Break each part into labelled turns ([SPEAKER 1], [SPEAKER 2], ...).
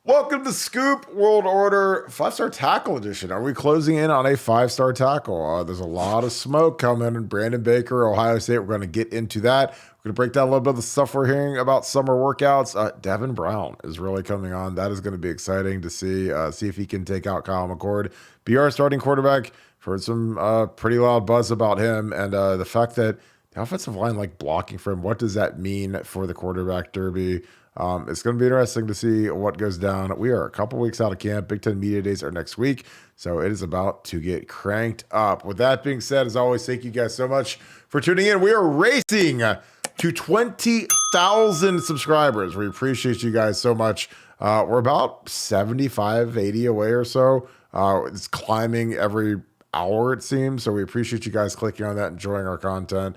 [SPEAKER 1] Welcome to Scoop World Order 5-star tackle edition. Are we closing in on a 5-star tackle? There's a lot of smoke coming. Brandon Baker, Ohio State. We're going to get into that. We're going to break down a little bit of the stuff we're hearing about summer workouts. Devin Brown is really coming on. That is going to be exciting to see. See if he can take out Kyle McCord. BR starting quarterback. Heard some pretty loud buzz about him, and the fact that the offensive line blocking for him. What does that mean for the quarterback derby? It's going to be interesting to see what goes down. We are a couple weeks out of camp. Big Ten Media Days are next week, so it is about to get cranked up. With that being said, as always, thank you guys so much for tuning in. We are racing to 20,000 subscribers. We appreciate you guys so much. We're about 75, 80 away or so. It's climbing every hour, it seems, so we appreciate you guys clicking on that, enjoying our content.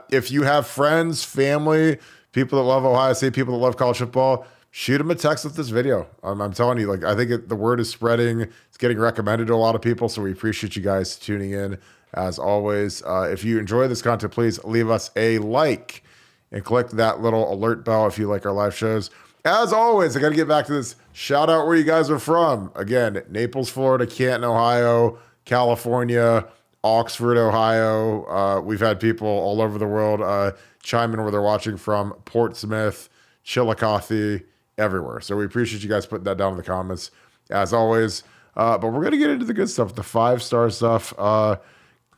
[SPEAKER 1] If you have friends, family, people that love Ohio State, people that love college football, shoot them a text with this video. I'm telling you, I think the word is spreading. It's getting recommended to a lot of people, so we appreciate you guys tuning in. As always, if you enjoy this content, please leave us a like and click that little alert bell if you like our live shows. As always, I got to get back to this. Shout out where you guys are from. Again, Naples, Florida, Canton, Ohio, California, Oxford, Ohio. We've had people all over the world chime in where they're watching from. Portsmouth, Chillicothe, everywhere. So we appreciate you guys putting that down in the comments, as always. But we're going to get into the good stuff, the 5-star stuff.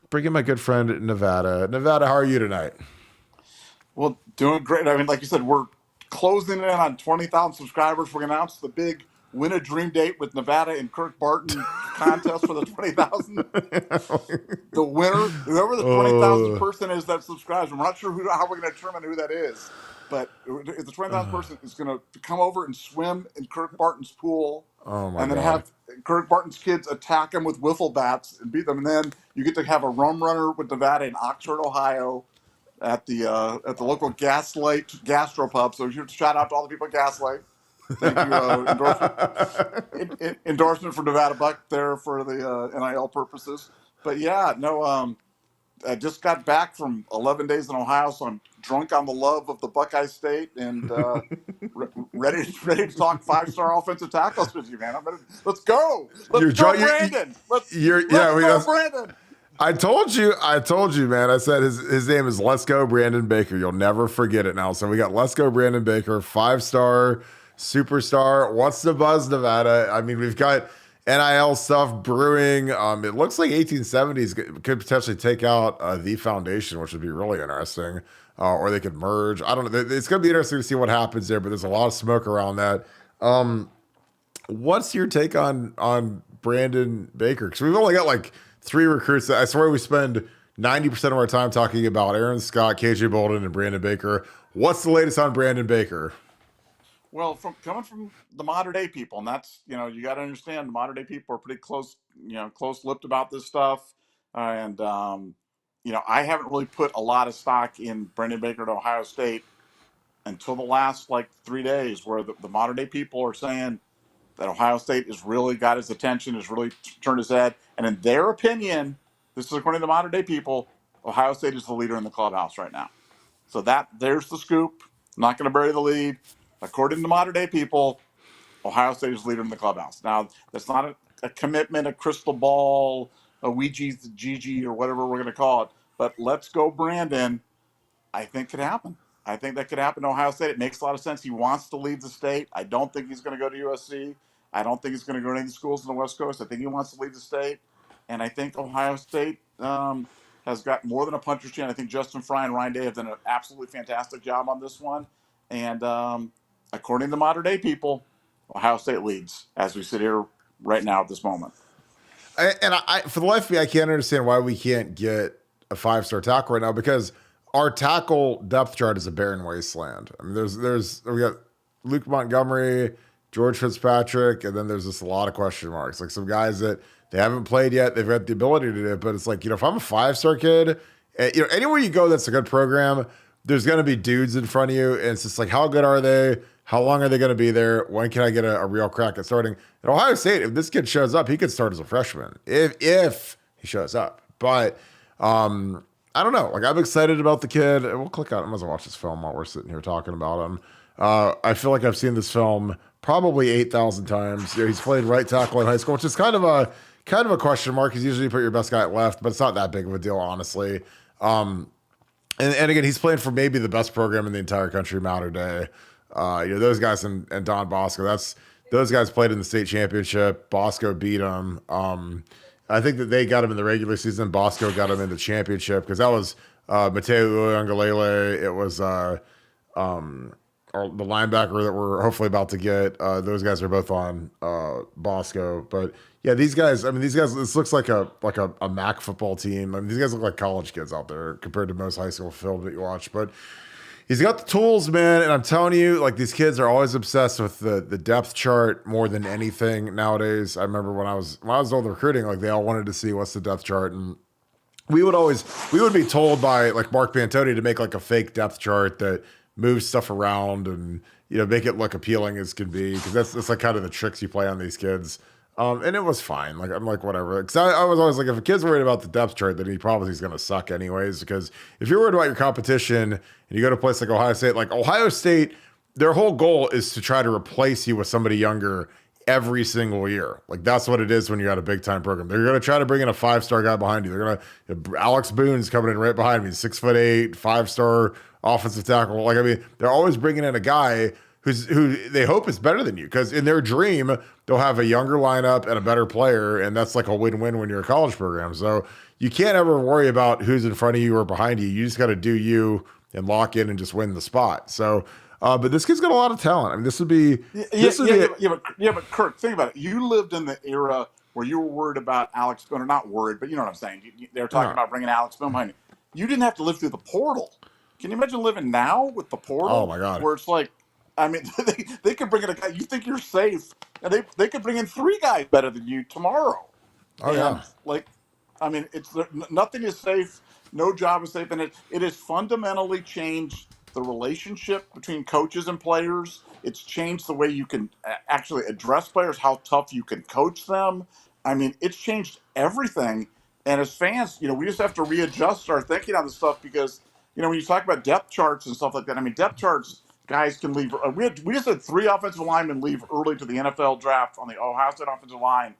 [SPEAKER 1] Bring in my good friend, Nevada. Nevada, how are you tonight?
[SPEAKER 2] Well, doing great. I mean, like you said, we're closing in on 20,000 subscribers. We're going to announce the big Win a Dream Date with Nevada and Kirk Barton contest for the 20,000. The winner, whoever the 20,000 person is that subscribes, we're not sure how we're going to determine who that is. But if the 20,000 person is going to come over and swim in Kirk Barton's pool, and then have Kirk Barton's kids attack him with wiffle bats and beat them, and then you get to have a rum runner with Nevada in Oxford, Ohio, at the local Gaslight Gastropub. So shout out to all the people at Gaslight. Thank you. Endorsement for Nevada Buck there for the NIL purposes. But yeah, no, I just got back from 11 days in Ohio, so I'm drunk on the love of the Buckeye State and ready to talk 5-star offensive tackles with you, man. Let's go. Let's go, Brandon. Let's go, Brandon.
[SPEAKER 1] I told you, man. I said his name is Let's Go Brandon Baker. You'll never forget it now. So we got Let's Go Brandon Baker, 5-star superstar. What's the buzz, Nevada? I mean, we've got NIL stuff brewing. It looks like 1870s could potentially take out the foundation, which would be really interesting. Or they could merge. I don't know. It's going to be interesting to see what happens there, but there's a lot of smoke around that. What's your take on Brandon Baker? Because we've only got 3 recruits. I swear we spend 90% of our time talking about Aaron Scott, KJ Bolden, and Brandon Baker. What's the latest on Brandon Baker?
[SPEAKER 2] Well, coming from the modern day people, and that's, you got to understand the modern day people are pretty close-lipped about this stuff. And I haven't really put a lot of stock in Brandon Baker at Ohio State until the last 3 days, where the modern day people are saying that Ohio State has really got his attention, has really turned his head. And in their opinion, this is according to the modern day people, Ohio State is the leader in the clubhouse right now. So there's the scoop. I'm not going to bury the lead. According to modern day people, Ohio State is leader in the clubhouse. Now, that's not a commitment, a crystal ball, a Ouija's Gigi, or whatever we're going to call it. But let's go, Brandon. I think could happen. I think that could happen to Ohio State. It makes a lot of sense. He wants to leave the state. I don't think he's going to go to USC. I don't think he's going to go to any schools in the West Coast. I think he wants to leave the state. And I think Ohio State has got more than a puncher's chance. I think Justin Fry and Ryan Day have done an absolutely fantastic job on this one. And according to modern day people, Ohio State leads as we sit here right now at this moment.
[SPEAKER 1] I for the life of me, I can't understand why we can't get a 5-star tackle right now, because our tackle depth chart is a barren wasteland. I mean, we got Luke Montgomery, George Fitzpatrick, and then there's just a lot of question marks. Some guys that they haven't played yet, they've got the ability to do it, but it's if I'm a 5-star kid, anywhere you go that's a good program, there's going to be dudes in front of you, and it's just how good are they? How long are they going to be there? When can I get a real crack at starting? At Ohio State, if this kid shows up, he could start as a freshman if he shows up. But I I don't know. Like, I'm excited about the kid. We'll click on. I must watch this film while we're sitting here talking about him. I feel like I've seen this film probably 8,000 times. He's played right tackle in high school, which is kind of a question mark. He's usually put your best guy at left, but it's not that big of a deal, honestly. And again, he's playing for maybe the best program in the entire country, Mater Day. Those guys and Don Bosco. Those guys played in the state championship. Bosco beat them. I think that they got him in the regular season. Bosco got him in the championship because that was Mateo Uiagalelei. It was the linebacker that we're hopefully about to get. Those guys are both on Bosco. But yeah, these guys. I mean, these guys. This looks like a MAC football team. I mean, these guys look like college kids out there compared to most high school film that you watch. But he's got the tools, man. And I'm telling you, like, these kids are always obsessed with the depth chart more than anything nowadays. I remember when I was doing the recruiting, like, they all wanted to see what's the depth chart, and we would be told by like Mark Pantoni to make like a fake depth chart that moves stuff around and make it look appealing as can be, because that's like kind of the tricks you play on these kids. And it was fine. Like, I'm like, whatever. Because I was always like, if a kid's worried about the depth chart, then he probably is going to suck anyways. Because if you're worried about your competition and you go to a place like Ohio State, their whole goal is to try to replace you with somebody younger every single year. Like, that's what it is when you're at a big time program. They're going to try to bring in a 5-star guy behind you. They're going to, Alex Boone's coming in right behind me, 6'8", 5-star offensive tackle. Like, I mean, they're always bringing in a guy who they hope is better than you, because in their dream they'll have a younger lineup and a better player, and that's like a win-win when you're a college program. So you can't ever worry about who's in front of you or behind you. You just got to do you and lock in and just win the spot. So, but this kid's got a lot of talent. I mean, this would be
[SPEAKER 2] but Kirk, think about it. You lived in the era where you were worried about Alex Boone, or not worried, but you know what I'm saying. They were talking about bringing Alex Boone behind you. You didn't have to live through the portal. Can you imagine living now with the portal?
[SPEAKER 1] Oh my God.
[SPEAKER 2] Where it's like, I mean, they could bring in a guy you think you're safe, and they could bring in 3 guys better than you tomorrow.
[SPEAKER 1] Oh, yeah.
[SPEAKER 2] Like, I mean, nothing is safe. No job is safe, and it has fundamentally changed the relationship between coaches and players. It's changed the way you can actually address players, how tough you can coach them. I mean, it's changed everything. And as fans, we just have to readjust our thinking on this stuff, because when you talk about depth charts and stuff like that, I mean, depth charts, guys can leave. We just had 3 offensive linemen leave early to the NFL draft on the Ohio State offensive line,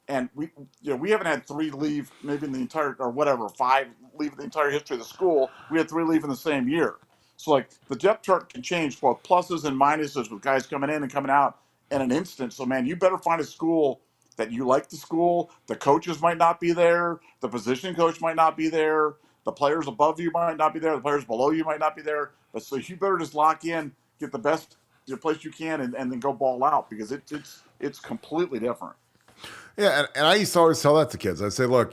[SPEAKER 2] and we haven't had 3 leave maybe in the entire, or whatever, 5 leave in the entire history of the school. We had 3 leave in the same year. So like, the depth chart can change both pluses and minuses with guys coming in and coming out in an instant. So man, you better find a school that you like. The school, the coaches might not be there, the position coach might not be there, the players above you might not be there, the players below you might not be there. But so you better just lock in, get the best place you can, and then go ball out, because it's completely different.
[SPEAKER 1] Yeah, and I used to always tell that to kids. I'd say, look,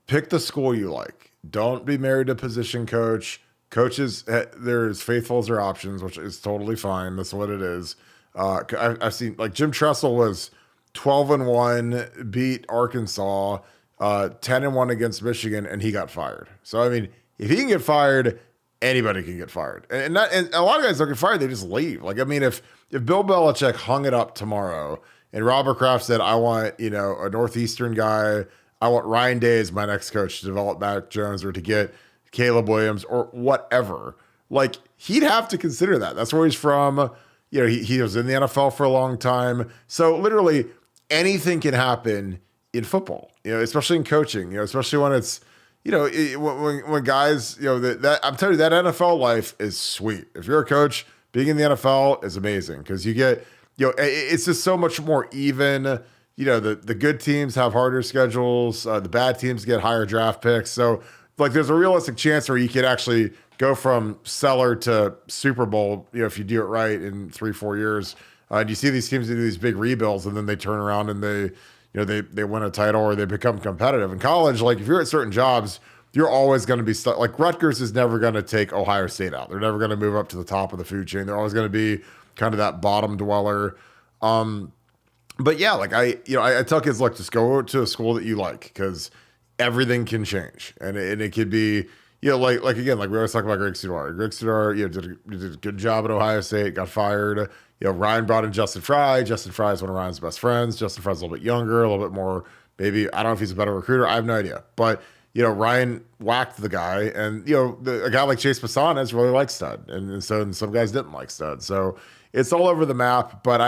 [SPEAKER 1] pick the school you like. Don't be married to a position coach. Coaches, they're as faithful as their options, which is totally fine. That's what it is. I've seen, like, Jim Tressel was 12-1, beat Arkansas, 10-1 against Michigan, and he got fired. So, I mean, if he can get fired, anybody can get fired. And a lot of guys don't get fired, they just leave. Like, I mean, if Bill Belichick hung it up tomorrow and Robert Kraft said, I want, a Northeastern guy, I want Ryan Day as my next coach to develop Mac Jones or to get Caleb Williams or whatever, like, he'd have to consider that. That's where he's from. He was in the NFL for a long time. So literally anything can happen in football, especially in coaching, especially when it's, when guys, that I'm telling you, that NFL life is sweet. If you're a coach, being in the NFL is amazing, because you get, it's just so much more even. The good teams have harder schedules. The bad teams get higher draft picks. So, like, there's a realistic chance where you could actually go from cellar to Super Bowl, if you do it right in 3-4 years. And you see these teams do these big rebuilds, and then they turn around and they win a title or they become competitive. In college, like, if you're at certain jobs, you're always going to be stuck. Like, Rutgers is never going to take Ohio State out. They're never going to move up to the top of the food chain. They're always going to be kind of that bottom dweller. But yeah, like, I tell kids, look, just go to a school that you like, because everything can change, and it could be, like again, like we always talk about Greg Studar. Greg Studar, did a good job at Ohio State, got fired. Ryan brought in Justin Fry. Justin Fry is one of Ryan's best friends. Justin Fry's a little bit younger, a little bit more, maybe, I don't know if he's a better recruiter. I have no idea. But, Ryan whacked the guy, and a guy like Chase Pasanas really liked Stud, and some guys didn't like Stud. So it's all over the map. But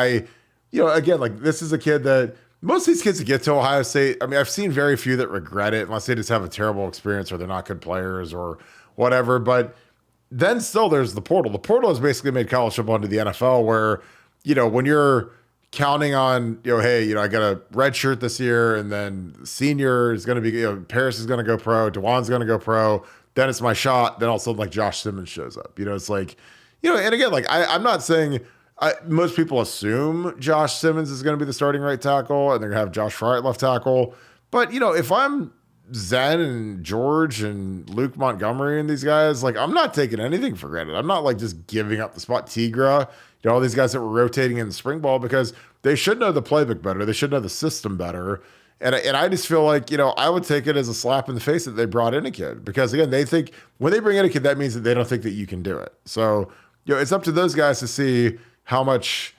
[SPEAKER 1] again, like this is a kid that most of these kids that get to Ohio State, I mean, I've seen very few that regret it unless they just have a terrible experience or they're not good players or whatever. But then still there's the portal. The portal has basically made college football into the NFL where, when you're counting on, hey, I got a red shirt this year and then senior is going to be, Paris is going to go pro, DeJuan's going to go pro. Then it's my shot. Then all of a sudden like Josh Simmons shows up, it's like, and again, like I'm not saying most people assume Josh Simmons is going to be the starting right tackle and they're going to have Josh Fry at left tackle. But, if I'm Zen and George and Luke Montgomery and these guys, like I'm not taking anything for granted. I'm not like just giving up the spot. Tigra, all these guys that were rotating in the spring ball because they should know the playbook better. They should know the system better. And I just feel like, I would take it as a slap in the face that they brought in a kid because again, they think when they bring in a kid, that means that they don't think that you can do it. So, it's up to those guys to see how much,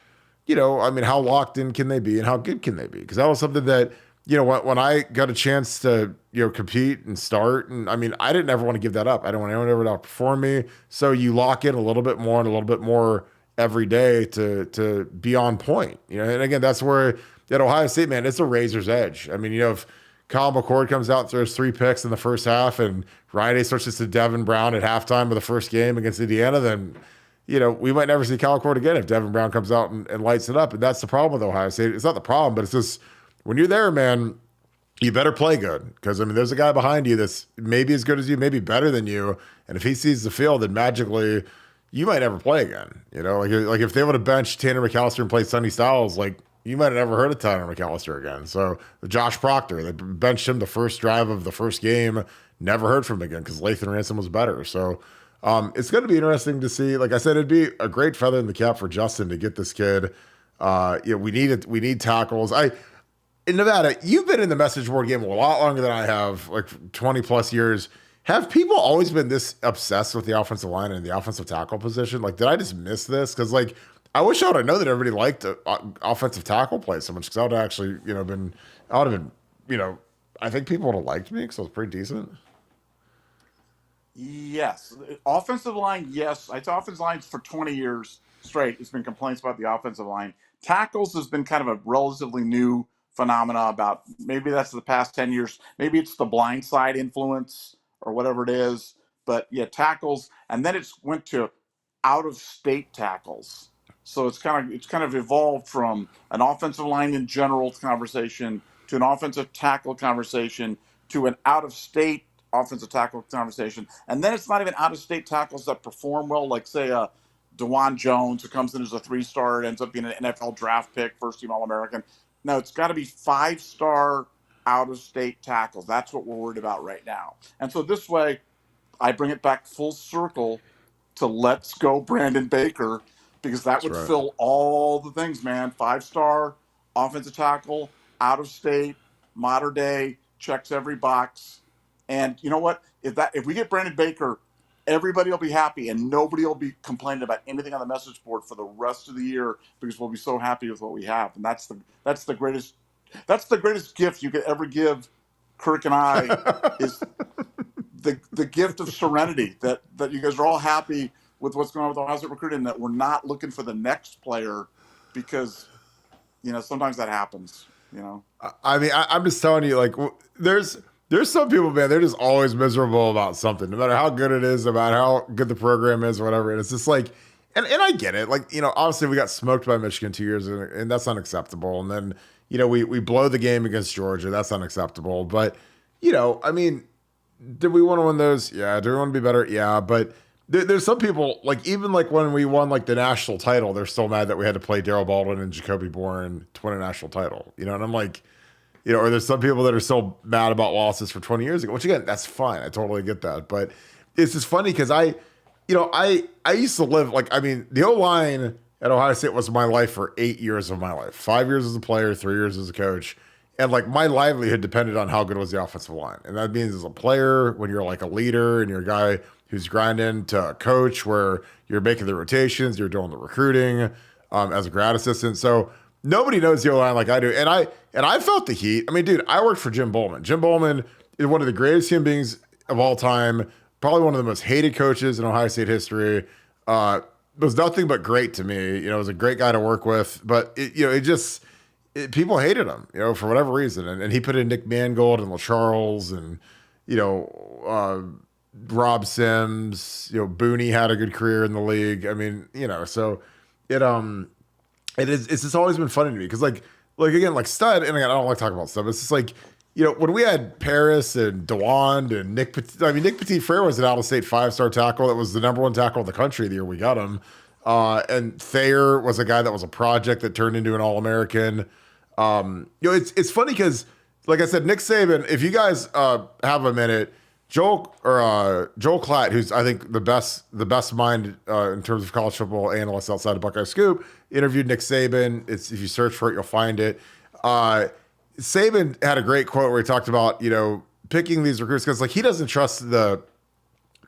[SPEAKER 1] how locked in can they be and how good can they be? Because that was something that, when I got a chance to, compete and start, and I mean, I didn't ever want to give that up. I don't want anyone ever to outperform me. So you lock in a little bit more and a little bit more every day to be on point. And again, that's where at Ohio State, man, it's a razor's edge. I mean, if Kyle McCord comes out and throws 3 picks in the first half and Ryan Day switches to Devin Brown at halftime of the first game against Indiana, then we might never see Kyle McCord again if Devin Brown comes out and lights it up. And that's the problem with Ohio State. It's not the problem, but it's just when you're there, man, you better play good. Because, I mean, there's a guy behind you that's maybe as good as you, maybe better than you. And if he sees the field, then magically you might never play again. Like if they would have benched Tanner McAllister and played Sonny Styles, like you might have never heard of Tanner McAllister again. So Josh Proctor, they benched him the first drive of the first game, never heard from him again because Lathan Ransom was better. So it's going to be interesting to see. Like I said, it'd be a great feather in the cap for Justin to get this kid. We need tackles. In Nevada, you've been in the message board game a lot longer than I have, like 20 plus years. Have people always been this obsessed with the offensive line and the offensive tackle position? Like, did I just miss this? Because, like, I wish I would have known that everybody liked offensive tackle play so much because I would have actually, I think people would have liked me because I was pretty decent.
[SPEAKER 2] Yes. Offensive line, yes. I saw offensive lines for 20 years straight. It's been complaints about the offensive line. Tackles has been kind of a relatively new phenomena about maybe that's the past 10 years. Maybe it's the blind side influence or whatever it is. But yeah, tackles. And then it's went to out of state tackles. So it's kind of evolved from an offensive line in general conversation to an offensive tackle conversation to an out of state offensive tackle conversation. And then it's not even out of state tackles that perform well, like say DeJuan Jones, who comes in as a 3-star and ends up being an NFL draft pick, first team All-American. No, it's got to be 5-star out of state tackles. That's what we're worried about right now. And so this way, I bring it back full circle to let's go Brandon Baker, because that would fill all the things, man. 5-star offensive tackle, out of state, modern day, checks every box. And you know what? If we get Brandon Baker, everybody will be happy and nobody will be complaining about anything on the message board for the rest of the year because we'll be so happy with what we have. And that's the greatest gift you could ever give Kirk and I is the gift of serenity that you guys are all happy with what's going on with Ohio State recruiting, and that we're not looking for the next player because, sometimes that happens,
[SPEAKER 1] I mean, I'm just telling you, like, there's some people, man, they're just always miserable about something, no matter how good it is, about how good the program is or whatever. And it's just like, and I get it. Like, obviously we got smoked by Michigan 2 years ago, and that's unacceptable. And then, we blow the game against Georgia. That's unacceptable. But, I mean, did we want to win those? Yeah. Do we want to be better? Yeah. But there's some people, like, even like when we won like the national title, they're still mad that we had to play Darryl Baldwin and Jacoby Bourne to win a national title, and I'm like, or there's some people that are so mad about losses for 20 years ago, which again, that's fine. I totally get that. But it's just funny because I used to live, like, I mean, the O-line at Ohio State was my life for 8 years of my life, 5 years as a player, 3 years as a coach. And like my livelihood depended on how good was the offensive line. And that means as a player, when you're like a leader and you're a guy who's grinding, to a coach where you're making the rotations, you're doing the recruiting as a grad assistant. So nobody knows the O-line like I do. And I felt the heat. I mean, dude, I worked for Jim Bowman. Jim Bowman one of the greatest human beings of all time, probably one of the most hated coaches in Ohio State history. Was nothing but great to me. Was a great guy to work with, but people hated him, for whatever reason. And he put in Nick Mangold and LaCharles and, you know, Rob Sims, Booney had a good career in the league. I mean, so it's just always been funny to me because again, like Stud, and again, I don't like talking about stuff. It's just like, when we had Paris and DeWand and Nick Petit Frere was an out-of-state 5-star tackle that was the number 1 tackle in the country the year we got him. And Thayer was a guy that was a project that turned into an All-American. It's funny because, like I said, Nick Saban, if you guys have a minute, Joel Klatt, who's I think the best mind in terms of college football analyst outside of Buckeye Scoop, interviewed Nick Saban. If you search for it, you'll find it. Saban had a great quote where he talked about picking these recruits because he doesn't trust the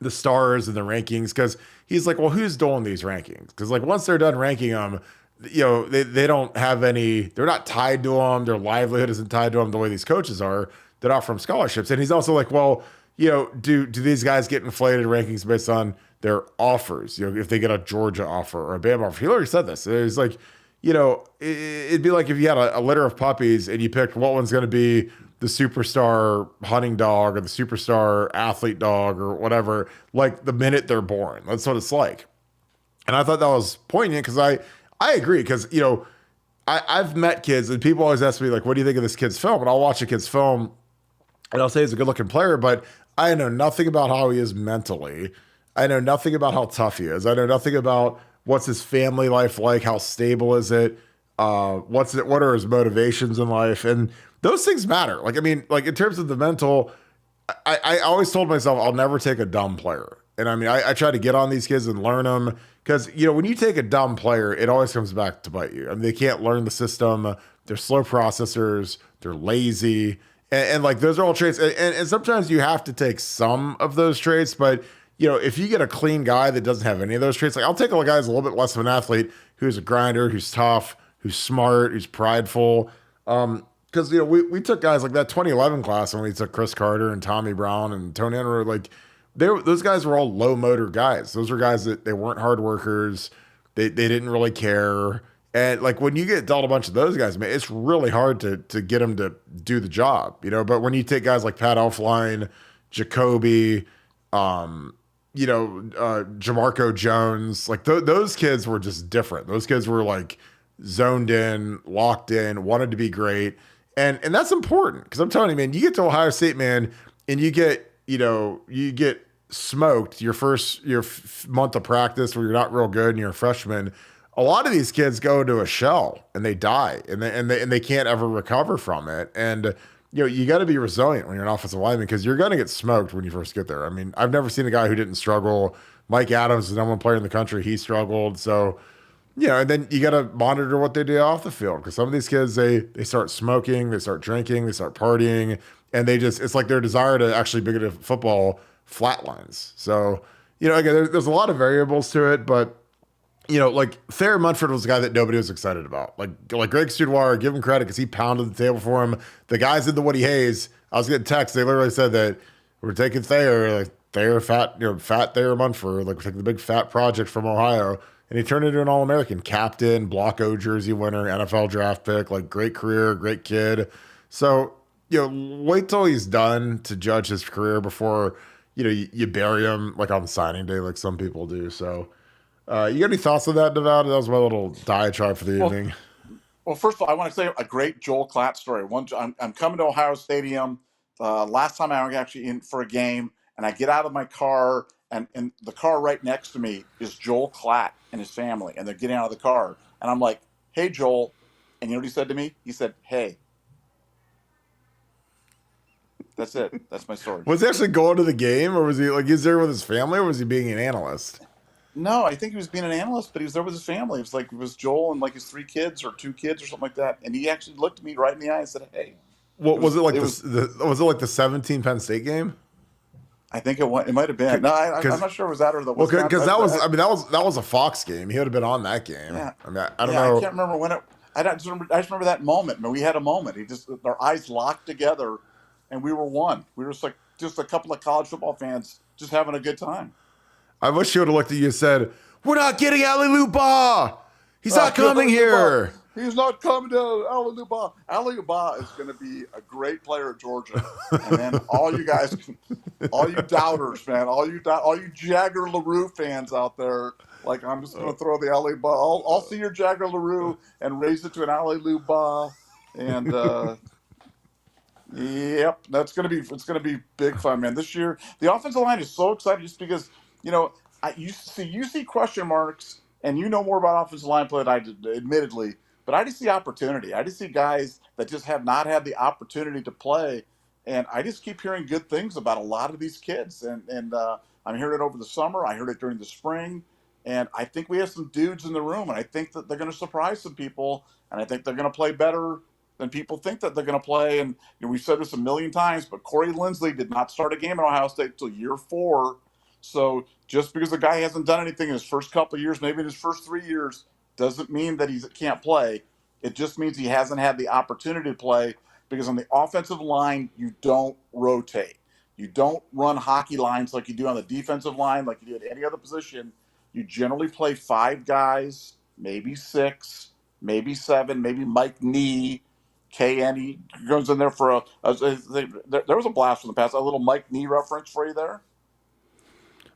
[SPEAKER 1] stars and the rankings because he's like, well, who's doing these rankings? Because once they're done ranking them, they don't have any. They're not tied to them. Their livelihood isn't tied to them the way these coaches are that offer them scholarships. And he's also like, well, do these guys get inflated rankings based on their offers? If they get a Georgia offer or a Bama offer. He already said this. It's like, it'd be like if you had a litter of puppies and you picked what one's going to be the superstar hunting dog or the superstar athlete dog or whatever, the minute they're born. That's what it's like. And I thought that was poignant because I agree because, I've met kids and people always ask me, what do you think of this kid's film? And I'll watch a kid's film and I'll say he's a good looking player, but I know nothing about how he is mentally. I know nothing about how tough he is. I know nothing about what's his family life like, how stable is it, what are his motivations in life, and those things matter. In terms of the mental, I always told myself I'll never take a dumb player, and I try to get on these kids and learn them because when you take a dumb player, it always comes back to bite you. They can't learn the system. They're slow processors. They're lazy. And those are all traits. And sometimes you have to take some of those traits. But, if you get a clean guy that doesn't have any of those traits, I'll take a guy who's a little bit less of an athlete, who's a grinder, who's tough, who's smart, who's prideful. Because, we took guys like that 2011 class when we took Chris Carter and Tommy Brown and Tony Henry. Those guys were all low motor guys. Those were guys that they weren't hard workers. They didn't really care. And when you get dealt a bunch of those guys, man, it's really hard to get them to do the job, But when you take guys like Pat Elflein, Jacoby, Jamarco Jones, those kids were just different. Those kids were zoned in, locked in, wanted to be great, and that's important because I'm telling you, man, you get to Ohio State, man, and you get smoked your first month of practice where you're not real good and you're a freshman. A lot of these kids go into a shell and they die and they can't ever recover from it. And you got to be resilient when you're an offensive lineman because you're going to get smoked when you first get there. I've never seen a guy who didn't struggle. Mike Adams is the number 1 player in the country. He struggled. So, and then you got to monitor what they do off the field because some of these kids, they start smoking, they start drinking, they start partying, and it's like their desire to actually be good at football flatlines. So, again, there's a lot of variables to it, but Thayer Munford was a guy that nobody was excited about. Like Greg Studwire, give him credit because he pounded the table for him. The guys in the Woody Hayes, I was getting texts. They literally said that we're taking Thayer, fat Thayer Munford, we're taking the big fat project from Ohio. And he turned into an All-American captain, Block O jersey winner, NFL draft pick, great career, great kid. So, wait till he's done to judge his career before, you bury him on signing day like some people do. So, you got any thoughts on that, Nevada? That was my little diatribe for the evening.
[SPEAKER 2] Well, first of all, I want to say a great Joel Klatt story. I'm coming to Ohio Stadium. Last time I was actually in for a game, and I get out of my car, and the car right next to me is Joel Klatt and his family, and they're getting out of the car. And I'm like, hey, Joel. And you know what he said to me? He said, hey. That's it. That's my story.
[SPEAKER 1] Was he actually going to the game, or was he he's there with his family, or was he being an analyst?
[SPEAKER 2] No, I think he was being an analyst, but he was there with his family. It was Joel and his 3 kids or 2 kids or something like that. And he actually looked me right in the eye and said, "Hey."
[SPEAKER 1] What was it like? Was it the 17 Penn State game?
[SPEAKER 2] I think it might have been. No, I'm not sure it was that or the.
[SPEAKER 1] Well, because that was a Fox game. He would have been on that game.
[SPEAKER 2] Yeah.
[SPEAKER 1] I don't know.
[SPEAKER 2] I can't remember when it. I just remember that moment. We had a moment. Our eyes locked together, and we were one. We were just a couple of college football fans just having a good time.
[SPEAKER 1] I wish you would have looked at you and said, "We're not getting Ali Luba. He's not coming here."
[SPEAKER 2] He's not coming to Ali Luba. Ali Luba is going to be a great player at Georgia. And then all you guys, all you doubters, man, all you Jagger LaRue fans out there, like, I'm just going to throw the Ali Luba. I'll see your Jagger LaRue and raise it to an Ali Luba. And, yep, it's gonna be big fun, man. This year, the offensive line is so excited just because you see question marks, and you know more about offensive line play than I did, admittedly. But I just see opportunity. I just see guys that just have not had the opportunity to play, and I just keep hearing good things about a lot of these kids. And I'm hearing it over the summer. I heard it during the spring, and I think we have some dudes in the room, and I think that they're going to surprise some people, and I think they're going to play better than people think that they're going to play. And we've said this a million times, but Corey Linsley did not start a game at Ohio State until year 4. So just because the guy hasn't done anything in his first couple of years, maybe in his first 3 years, doesn't mean that he can't play. It just means he hasn't had the opportunity to play, because on the offensive line, you don't rotate. You don't run hockey lines like you do on the defensive line, like you do at any other position. You generally play 5 guys, maybe 6, maybe 7, maybe Mike Nee. KN, he goes in there for there was a blast from the past. A little Mike Nee reference for you there.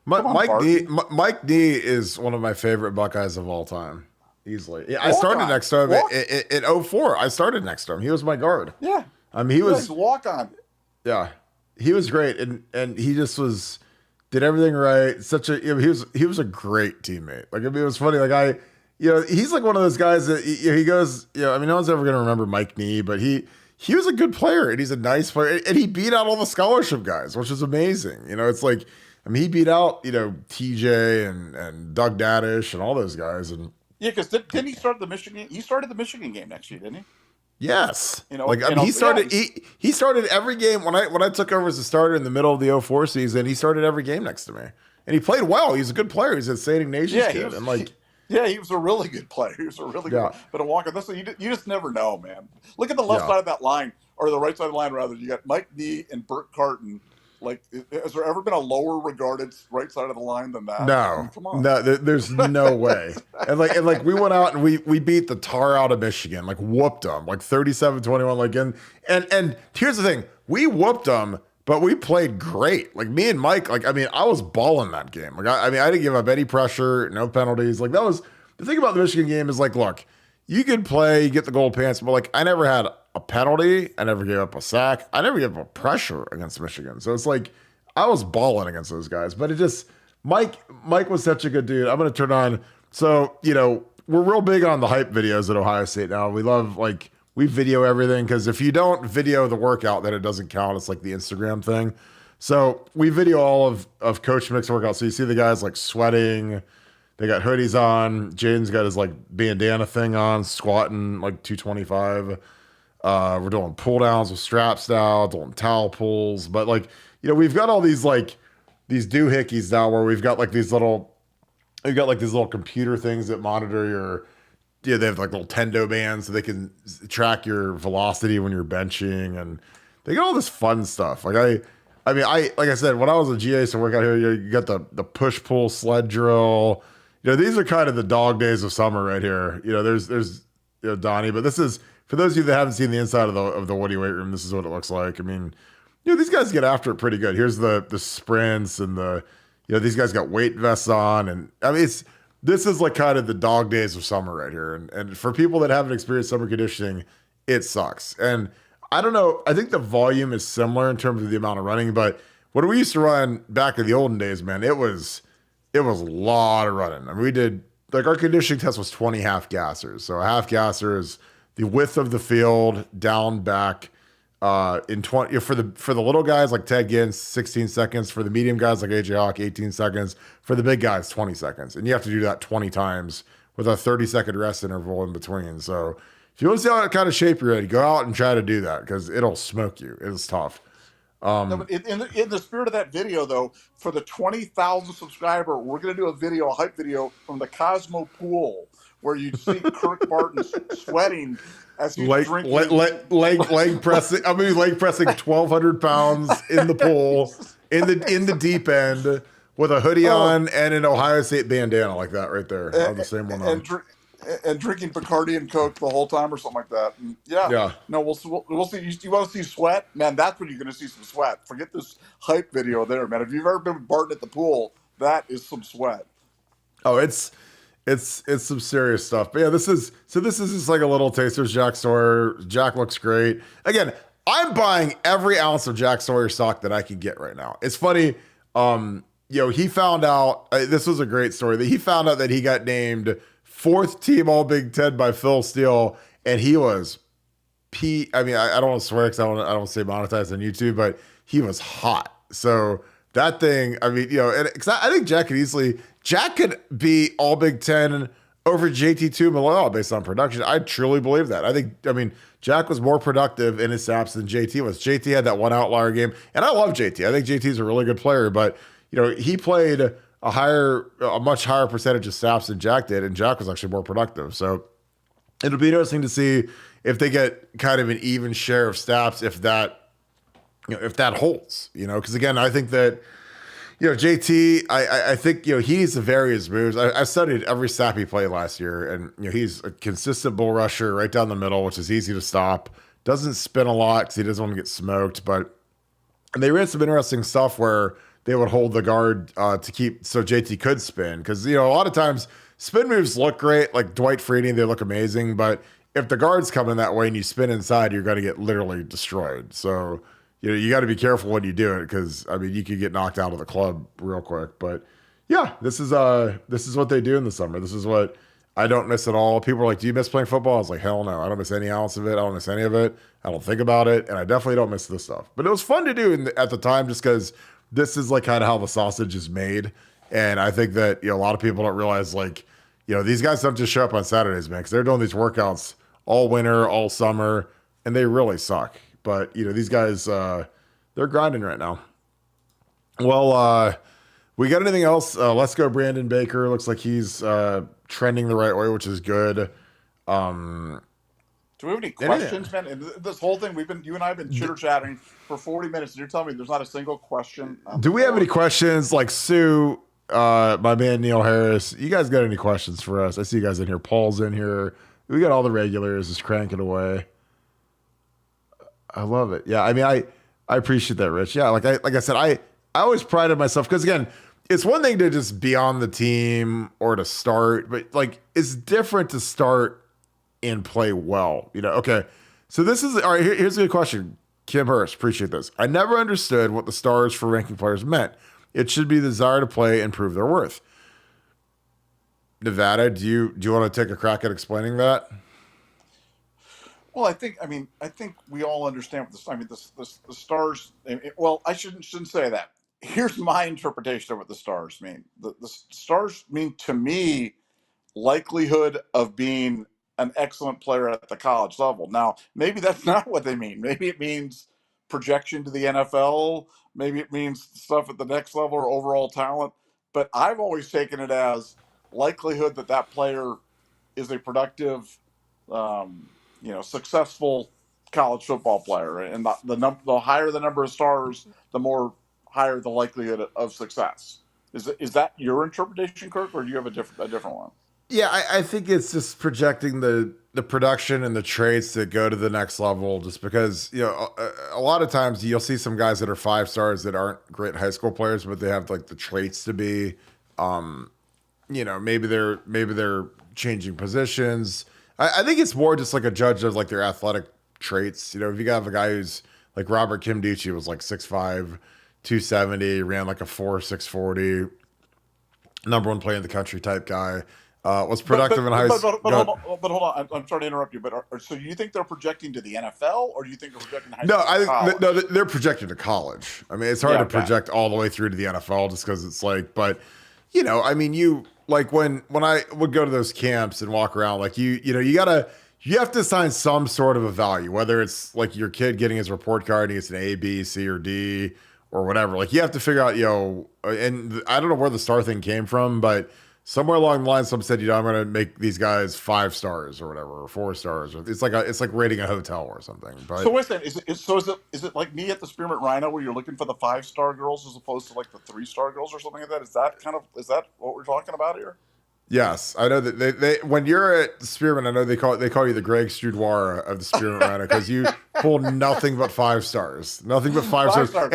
[SPEAKER 1] Mike Nee is one of my favorite Buckeyes of all time, easily. Yeah, I started next to him in 2004. I started next to him. He was my guard.
[SPEAKER 2] Yeah,
[SPEAKER 1] I mean, he was
[SPEAKER 2] walk on.
[SPEAKER 1] Yeah, he was great, and he just did everything right. He was a great teammate. Like, I mean, it was funny. Like, he's like one of those guys that he goes, I mean, no one's ever going to remember Mike Nee, but he was a good player, and he's a nice player, and he beat out all the scholarship guys, which is amazing. It's like, I mean, he beat out, TJ and Doug Dadish and all those guys. And
[SPEAKER 2] yeah, because didn't he start the Michigan? He started the Michigan game next year, didn't he?
[SPEAKER 1] Yes. He started every game when I took over as a starter in the middle of the 2004 season. He started every game next to me, and he played well. He's a good player. He's a St. Ignatius kid.
[SPEAKER 2] Yeah, he was a really good player. He was a really good player. But a Walker, you just never know, man. Look at the left side of that line, or the right side of the line, rather. You got Mike Nee and Burt Carton. Like, has there ever been a lower regarded right side of the line than that?
[SPEAKER 1] No,
[SPEAKER 2] I mean, come on.
[SPEAKER 1] No, there's no way. And we went out and we beat the tar out of Michigan, like whooped them, like 37-21. Like, and here's the thing, we whooped them, but we played great. Like, me and Mike, like, I mean, I was balling that game. Like, I mean, I didn't give up any pressure, no penalties. Like, that was the thing about the Michigan game is, like, look, you can play, you get the gold pants, but like, I never had a penalty. I never gave up a sack. I never gave up pressure against Michigan. So it's like, I was balling against those guys, but it just, Mike was such a good dude. I'm going to turn on. So, we're real big on the hype videos at Ohio State now. We love, like, we video everything, because if you don't video the workout, then it doesn't count. It's like the Instagram thing. So we video all of Coach Mick's workouts. So you see the guys like sweating. They got hoodies on. Jaden's got his like bandana thing on, squatting like 225. We're doing pull downs with straps now, doing towel pulls. But like, we've got all these like these doohickeys now where we've got like these little computer things that monitor your, they have like little tendo bands so they can track your velocity when you're benching, and they got all this fun stuff. Like like I said, when I was a GA, I used to work out here, you got the push pull sled drill. These are kind of the dog days of summer right here. There's Donnie, but this is, for those of you that haven't seen the inside of the Woody weight room, this is what it looks like. I mean, these guys get after it pretty good. Here's the sprints and these guys got weight vests on, and I mean, this is like kind of the dog days of summer right here. And for people that haven't experienced summer conditioning, it sucks. And I don't know, I think the volume is similar in terms of the amount of running, but when we used to run back in the olden days, man, it was a lot of running. I mean, we did, like, our conditioning test was 20 half gassers. So a half gasser is the width of the field down back in 20 for the little guys like Ted Ginn, 16 seconds. For the medium guys like AJ Hawk, 18 seconds. For the big guys, 20 seconds. And you have to do that 20 times with a 30-second rest interval in between. So if you want to see how kind of shape you're in, go out and try to do that, because it'll smoke you. It's tough.
[SPEAKER 2] No, but in the spirit of that video, though, for the 20,000 subscriber, we're going to do a hype video from the Cosmo pool where you see Kirk Barton sweating as he's drinking.
[SPEAKER 1] Leg pressing. I mean, leg pressing 1,200 pounds in the pool, in the deep end, with a hoodie on and an Ohio State bandana like that right there. I have the same one on.
[SPEAKER 2] And drinking Bacardi and Coke the whole time or something like that. And yeah. No, we'll see. You want to see sweat? Man, that's when you're going to see some sweat. Forget this hype video there, man. If you've ever been with Barton at the pool, that is some sweat.
[SPEAKER 1] Oh, it's some serious stuff. But yeah, this is just like a little taster of Jack Sawyer. Jack looks great. Again, I'm buying every ounce of Jack Sawyer stock that I can get right now. It's funny. He found out, this was a great story, that he found out that he got named 4th team All Big Ten by Phil Steele, and he was I don't want to swear because I don't say monetized on YouTube, but he was hot. So that thing, because I think Jack could be All Big Ten over JT2 Malloy based on production. I truly believe that. Jack was more productive in his snaps than JT was. JT had that one outlier game, and I love JT. I think JT's a really good player, but he played a much higher percentage of snaps than Jack did, and Jack was actually more productive. So it'll be interesting to see if they get kind of an even share of snaps, if that holds, because again, I think that, JT, I think, he needs to vary his moves. I studied every snap he played last year, and, he's a consistent bull rusher right down the middle, which is easy to stop. Doesn't spin a lot because he doesn't want to get smoked, and they ran some interesting stuff where they would hold the guard so JT could spin. Because, a lot of times spin moves look great, like Dwight Freeney, they look amazing. But if the guard's coming that way and you spin inside, you're going to get literally destroyed. So, you got to be careful when you do it because, you could get knocked out of the club real quick. But yeah, this is what they do in the summer. This is what I don't miss at all. People are like, do you miss playing football? I was like, hell no. I don't miss any ounce of it. I don't miss any of it. I don't think about it. And I definitely don't miss this stuff. But it was fun to do at the time just because this is like kind of how the sausage is made. And I think that, a lot of people don't realize, like, these guys don't just show up on Saturdays, man, because they're doing these workouts all winter, all summer, and they really suck. But, these guys, they're grinding right now. Well, we got anything else? Let's go Brandon Baker. Looks like he's trending the right way, which is good.
[SPEAKER 2] Do we have any questions, man? And this whole thing, you and I have been chitter-chatting for 40 minutes, and you're telling me there's not a single question?
[SPEAKER 1] Do we have any questions? Like Sue, my man Neil Harris, you guys got any questions for us? I see you guys in here. Paul's in here. We got all the regulars just cranking away. I love it. Yeah, I appreciate that, Rich. Yeah, like I said, I always prided myself because, again, it's one thing to just be on the team or to start, but like it's different to start and play well. Okay. So this is all right. Here's a good question. Kim Hurst, appreciate this. I never understood what the stars for ranking players meant. It should be the desire to play and prove their worth. Nevada, do you want to take a crack at explaining that?
[SPEAKER 2] Well, I think we all understand what the stars. Well, I shouldn't say that. Here's my interpretation of what the stars mean. The stars mean to me likelihood of being an excellent player at the college level. Now, maybe that's not what they mean. Maybe it means projection to the NFL. Maybe it means stuff at the next level or overall talent. But I've always taken it as likelihood that player is a productive, successful college football player. And the higher the number of stars, the more higher the likelihood of success. Is that your interpretation, Kirk, or do you have a different one?
[SPEAKER 1] Yeah, I think it's just projecting the production and the traits that go to the next level, just because, a lot of times you'll see some guys that are 5 stars that aren't great high school players, but they have like the traits to be, maybe they're changing positions. I think it's more just like a judge of like their athletic traits. If you have a guy who's like Robert Kimdichie was like 6'5", 270, ran like a 4.640, number 1 play in the country type guy. Was productive in high school.
[SPEAKER 2] But hold on, I'm sorry to interrupt you. But so you think they're projecting to the NFL, or do you think they're projecting to high school?
[SPEAKER 1] No, they're projecting to college. It's hard to project all the way through to the NFL just because it's like, but you like when I would go to those camps and walk around, like you you have to assign some sort of a value, whether it's like your kid getting his report card and he gets an A, B, C, or D, or whatever. Like you have to figure out, and I don't know where the star thing came from, but somewhere along the line, someone said, I'm going to make these guys 5 stars or whatever, or 4 stars. It's like rating a hotel or something.
[SPEAKER 2] So
[SPEAKER 1] But
[SPEAKER 2] wait a second. Is it like me at the Spearmint Rhino where you're looking for the 5-star girls as opposed to like the 3-star girls or something like that? Is that what we're talking about here?
[SPEAKER 1] yes, I know that they when you're at Spearmint, I know they call you the Greg Studoir of the Spearmint Rhino because you pull nothing but 5 stars, nothing but 5
[SPEAKER 2] Five
[SPEAKER 1] stars,
[SPEAKER 2] stars.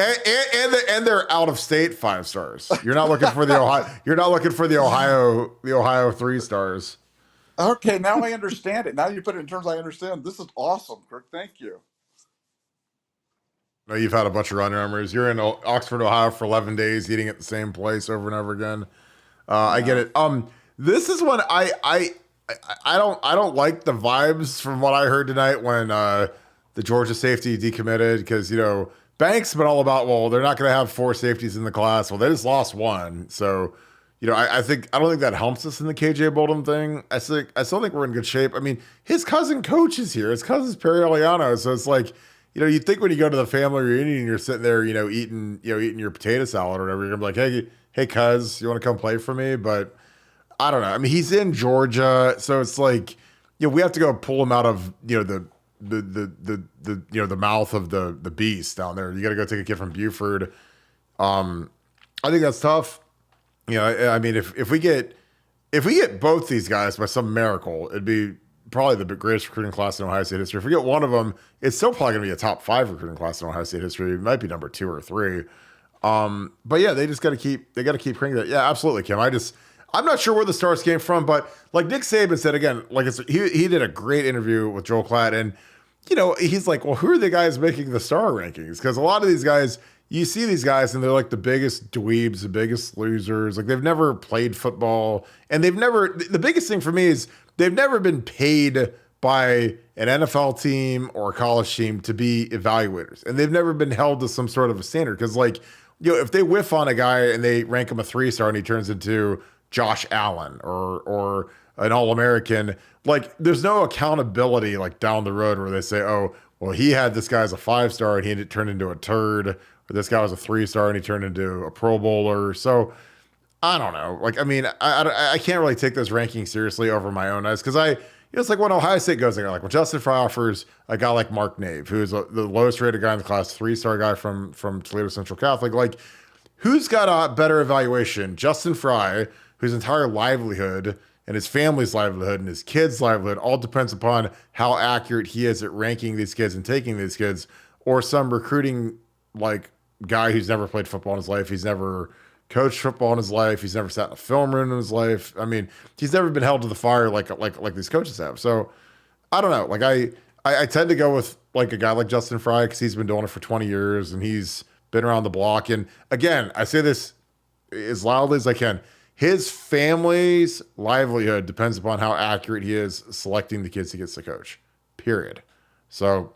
[SPEAKER 1] and they're out of state 5 stars. You're not looking for the Ohio. You're not looking for the Ohio 3 stars.
[SPEAKER 2] Okay, now I understand it. Now you put it in terms I understand. This is awesome, Kirk. Thank you.
[SPEAKER 1] No, you've had a bunch of run numbers. You're in Oxford, Ohio for 11 days, eating at the same place over and over again. I get it. This is when I don't like the vibes from what I heard tonight when the Georgia safety decommitted because Banks been all about, well, they're not going to have 4 safeties in the class. Well, they just lost 1, so I don't think that helps us in the KJ Bolden thing. I still think we're in good shape. I mean, his cousin coaches here. His cousin's Perry Eliano, so it's like. You think when you go to the family reunion and you're sitting there, eating your potato salad or whatever, you're gonna be like, hey, cuz, you want to come play for me? But I don't know. I mean, he's in Georgia, so it's like, we have to go pull him out of, the mouth of the beast down there. You got to go take a kid from Buford. I think that's tough. I mean, if we get both these guys by some miracle, it'd be probably the greatest recruiting class in Ohio State history. If we get one of them, it's still probably going to be a top 5 recruiting class in Ohio State history. It might be number 2 or 3. But yeah, they got to keep cranking that. Yeah, absolutely, Kim. I'm not sure where the stars came from, but like Nick Saban said again, like he did a great interview with Joel Klatt, and he's like, well, who are the guys making the star rankings? Because a lot of these guys, you see these guys, and they're like the biggest dweebs, the biggest losers. Like they've never played football, and the biggest thing for me is they've never been paid by an NFL team or a college team to be evaluators. And they've never been held to some sort of a standard. Because, if they whiff on a guy and they rank him a 3-star and he turns into Josh Allen or an All-American, there's no accountability, down the road where they say, oh, well, he had this guy as a 5-star and he turned into a turd. Or this guy was a 3-star and he turned into a Pro Bowler. So, I don't know. I can't really take this ranking seriously over my own eyes because it's like when Ohio State goes there, when Justin Fry offers a guy like Mark Nave, who's the lowest rated guy in the class, 3-star guy from Toledo Central Catholic, who's got a better evaluation? Justin Fry, whose entire livelihood and his family's livelihood and his kids' livelihood all depends upon how accurate he is at ranking these kids and taking these kids, or some recruiting guy who's never played football in his life, he's never coached football in his life, he's never sat in a film room in his life. I mean, he's never been held to the fire like these coaches have. So I don't know. I tend to go with a guy like Justin Fry because he's been doing it for 20 years and he's been around the block. And again, I say this as loudly as I can. His family's livelihood depends upon how accurate he is selecting the kids he gets to coach. Period. So,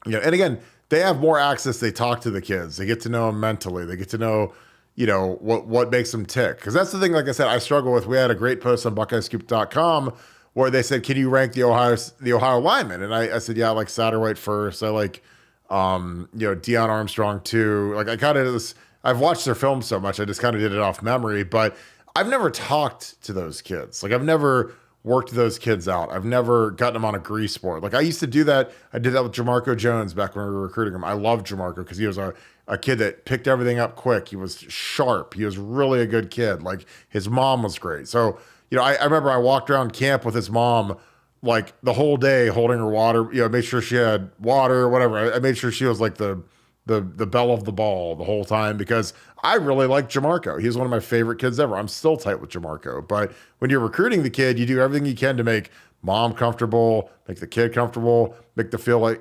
[SPEAKER 1] and again, they have more access. They talk to the kids. They get to know them mentally. They get to know, what makes them tick. Because that's the thing, like I said, I struggle with. We had a great post on BuckeyeScoop.com where they said, can you rank the Ohio linemen? And I said, yeah, I like Satterwhite first. I like, Deion Armstrong too. I kind of I've watched their film so much, I just kind of did it off memory. But I've never talked to those kids. I've never worked those kids out. I've never gotten them on a grease board. I used to do that. I did that with Jamarco Jones back when we were recruiting him. I loved Jamarco because he was a kid that picked everything up quick. He was sharp. He was really a good kid. His mom was great. So, I remember I walked around camp with his mom the whole day holding her water, made sure she had water or whatever. I made sure she was the belle of the ball the whole time because I really liked Jamarco. He was one of my favorite kids ever. I'm still tight with Jamarco. But when you're recruiting the kid, you do everything you can to make mom comfortable, make the kid comfortable, make the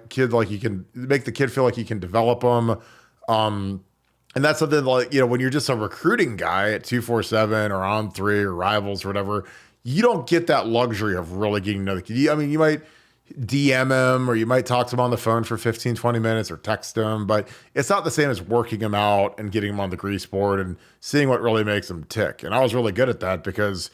[SPEAKER 1] kid feel like you can develop them. And that's something when you're just a recruiting guy at 247 or On 3 or Rivals or whatever, you don't get that luxury of really getting to know the kid. I mean, you might DM him or you might talk to him on the phone for 15, 20 minutes or text him, but it's not the same as working him out and getting him on the grease board and seeing what really makes him tick. And I was really good at that because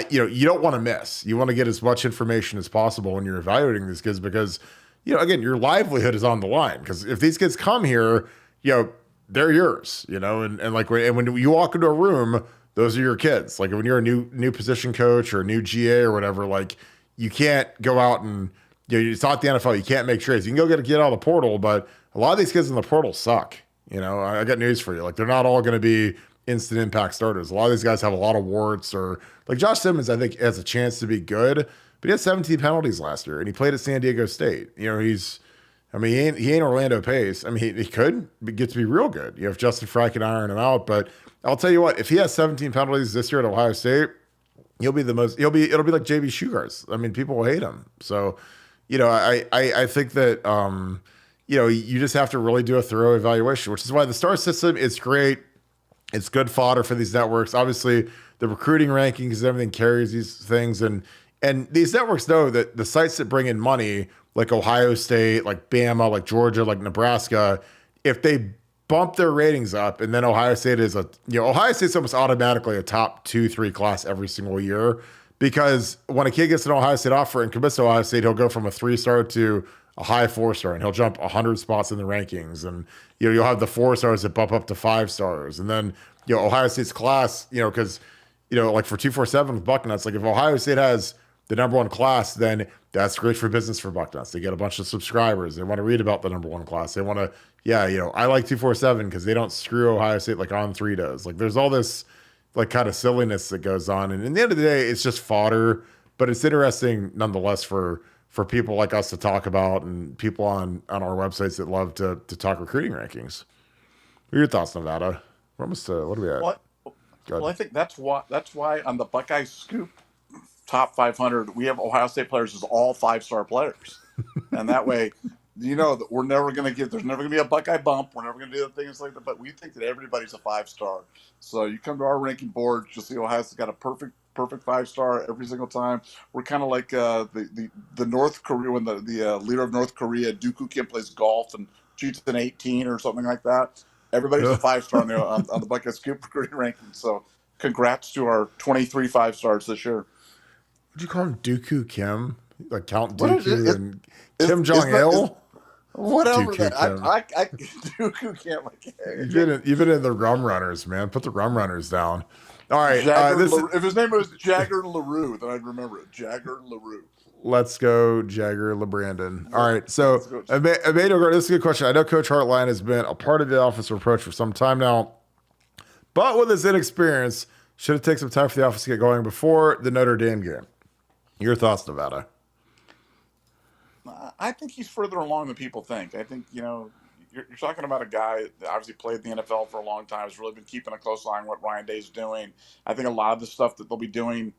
[SPEAKER 1] you don't want to miss. You want to get as much information as possible when you're evaluating these kids because, again, your livelihood is on the line. Because if these kids come here, they're yours, and like when you walk into a room, those are your kids. Like when you're a new position coach or a new GA or whatever, like you can't go out and it's not the NFL. You can't make trades. You can go get out of the portal, but a lot of these kids in the portal suck. I got news for you. Like they're not all going to be instant impact starters. A lot of these guys have a lot of warts, or like Josh Simmons, I think has a chance to be good, but he had 17 penalties last year and he played at San Diego State. He ain't Orlando Pace. I mean, he could get to be real good. If Justin Frye can iron him out, but I'll tell you what, if he has 17 penalties this year at Ohio State, it'll be like JB Sugars. I mean, people will hate him. So, I think that, you just have to really do a thorough evaluation, which is why the star system is great. It's good fodder for these networks. Obviously, the recruiting rankings and everything carries these things. And these networks know that the sites that bring in money, like Ohio State, like Bama, like Georgia, like Nebraska, if they bump their ratings up, and then Ohio State is Ohio State's almost automatically a top 2-3 class every single year, because when a kid gets an Ohio State offer and commits to Ohio State, he'll go from a 3-star to a high 4-star, and he'll jump 100 spots in the rankings. And, you'll have the 4-stars that bump up to 5 stars. And then, Ohio State's class, because, like for 247 with Bucknuts, like if Ohio State has the number 1 class, then that's great for business for Bucknuts. They get a bunch of subscribers. They want to read about the number 1 class. They want to, I like 247 because they don't screw Ohio State like On3 does. Like there's all this like kind of silliness that goes on. And in the end of the day, it's just fodder, but it's interesting nonetheless for people like us to talk about, and people on our websites that love to talk recruiting rankings. What are your thoughts, Nevada? We're almost, what are we at?
[SPEAKER 2] Well, I think that's why on the Buckeye Scoop top 500, we have Ohio State players as all 5-star players. And that way, that we're never going to there's never going to be a Buckeye bump. We're never going to do things like that, but we think that everybody's a 5-star. So you come to our ranking board, you'll see Ohio State's got a perfect 5-star every single time. We're kind of like the North Korea, when the leader of North Korea, Dooku Kim, plays golf and shoots an 18 or something like that. Everybody's a 5-star on the Buckeye Scoop recruiting ranking. So congrats to our 23 5-stars this year.
[SPEAKER 1] Would you call him Dooku Kim? Like Count Dooku and Kim Jong-il?
[SPEAKER 2] Whatever. Dooku Kim.
[SPEAKER 1] You've been in the Rum Runners, man. Put the Rum Runners down. All right.
[SPEAKER 2] If his name was Jagger LaRue, then I'd remember it. Jagger LaRue.
[SPEAKER 1] Let's go, Jagger LeBrandon. All right. So, Emmanuel, this is a good question. I know Coach Hartline has been a part of the offensive approach for some time now, but with his inexperience, should it take some time for the offense to get going before the Notre Dame game? Your thoughts, Nevada?
[SPEAKER 2] I think he's further along than people think. I think, you're talking about a guy that obviously played in the NFL for a long time, has really been keeping a close eye on what Ryan Day's doing. I think a lot of the stuff that they'll be doing,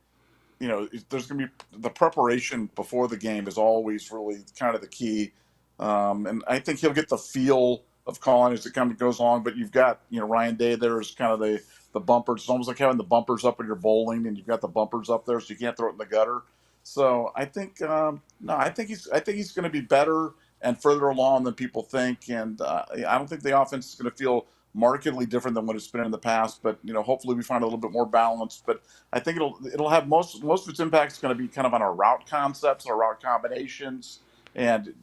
[SPEAKER 2] there's going to be the preparation before the game is always really kind of the key. And I think he'll get the feel of calling as it kind of goes along. But you've got, Ryan Day there is kind of the bumpers. It's almost like having the bumpers up when you're bowling, and you've got the bumpers up there, so you can't throw it in the gutter. So I think I think he's going to be better and further along than people think, and I don't think the offense is going to feel markedly different than what it's been in the past. But hopefully we find a little bit more balance. But I think it'll have most of its impact is going to be kind of on our route concepts, our route combinations, and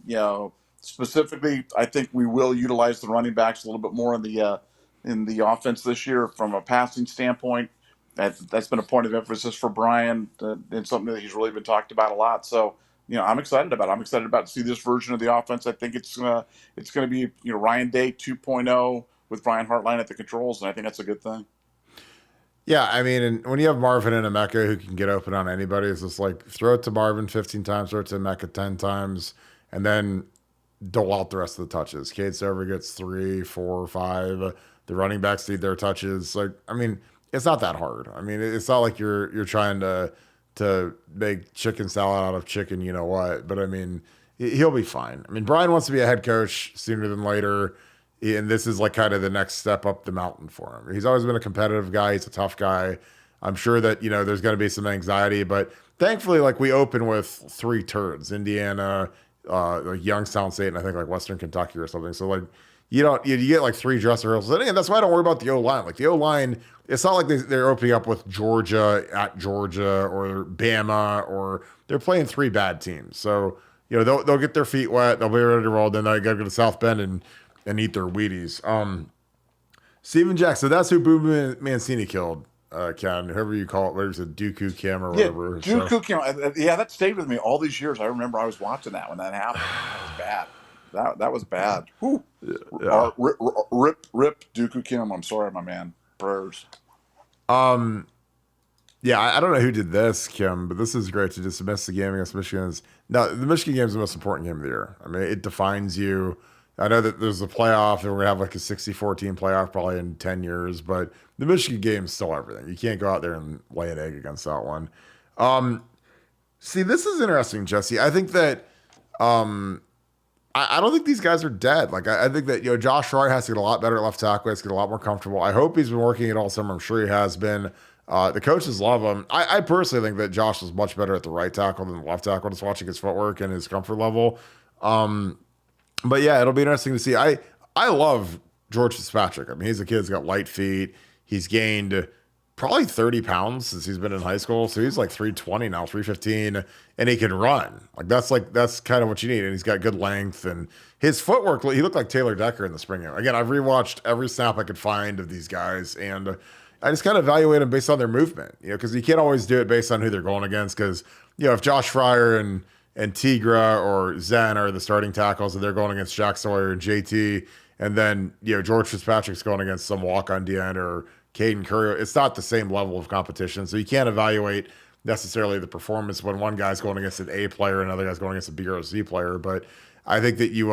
[SPEAKER 2] specifically I think we will utilize the running backs a little bit more in the offense this year from a passing standpoint. That's been a point of emphasis for Brian, and something that he's really been talked about a lot. So, I'm excited about it. I'm excited about to see this version of the offense. I think it's going to be, Ryan Day 2.0 with Brian Hartline at the controls, and I think that's a good thing.
[SPEAKER 1] Yeah, I mean, and when you have Marvin and Emeka who can get open on anybody, it's just like throw it to Marvin 15 times, throw it to Emeka 10 times, and then dole out the rest of the touches. Cade Stover gets 3, 4, 5. The running backs need their touches. Like, I mean, it's not that hard. I mean, it's not like you're trying to make chicken salad out of chicken, you know what? But I mean, he'll be fine. I mean, Brian wants to be a head coach sooner than later, and this is like kind of the next step up the mountain for him. He's always been a competitive guy. He's a tough guy. I'm sure that there's going to be some anxiety, but thankfully, like we open with 3 turds: Indiana, like Youngstown State, and I think like Western Kentucky or something. So like you don't you get like 3 dress rehearsals. And again, that's why I don't worry about the O line. Like the O line, it's not like they're opening up with Georgia at Georgia or Bama, or they're playing 3 bad teams. So they'll get their feet wet, they'll be ready to roll. Then they got to go to South Bend and eat their Wheaties. Steven Jackson, that's who Boo Mancini killed. Ken, whoever you call it, whether it's a Dooku Kim or
[SPEAKER 2] Yeah,
[SPEAKER 1] whatever. So,
[SPEAKER 2] Dooku Kim. Yeah, that stayed with me all these years. I remember I was watching that when that happened. That was bad. That was bad. Whew.
[SPEAKER 1] yeah.
[SPEAKER 2] Rip Dooku Kim. I'm sorry, my man. Prayers.
[SPEAKER 1] Um, Yeah, I don't know who did this, Kim, but this is great to dismiss the game against Michigan. No, the Michigan game is the most important game of the year. I mean, it defines you. I know that there's a playoff, and we're gonna have like a 64 team playoff probably in 10 years, but the Michigan game is still everything. You can't go out there and lay an egg against that one. Um, See, this is interesting, Jesse. I think that um, I don't think these guys are dead. Like I think that Josh Roy has to get a lot better at left tackle. He has to get a lot more comfortable. I hope he's been working it all summer. I'm sure he has been. The coaches love him. I personally think that Josh is much better at the right tackle than the left tackle. Just watching his footwork and his comfort level. Um, but yeah, it'll be interesting to see. I love George Fitzpatrick. I mean, he's a kid who's got light feet. He's gained probably 30 pounds since he's been in high school. So he's like 320 now, 315, and he can run. That's kind of what you need. And he's got good length and his footwork. He looked like Taylor Decker in the spring game. Again, I've rewatched every snap I could find of these guys, and I just kind of evaluate them based on their movement, because you can't always do it based on who they're going against. Because if Josh Fryer and Tigra or Zen are the starting tackles, and they're going against Jack Sawyer and JT, and then George Fitzpatrick's going against some walk-on DN or Caden Curry, it's not the same level of competition. So you can't evaluate necessarily the performance when one guy's going against an A player and another guy's going against a B or a C player. But I think that you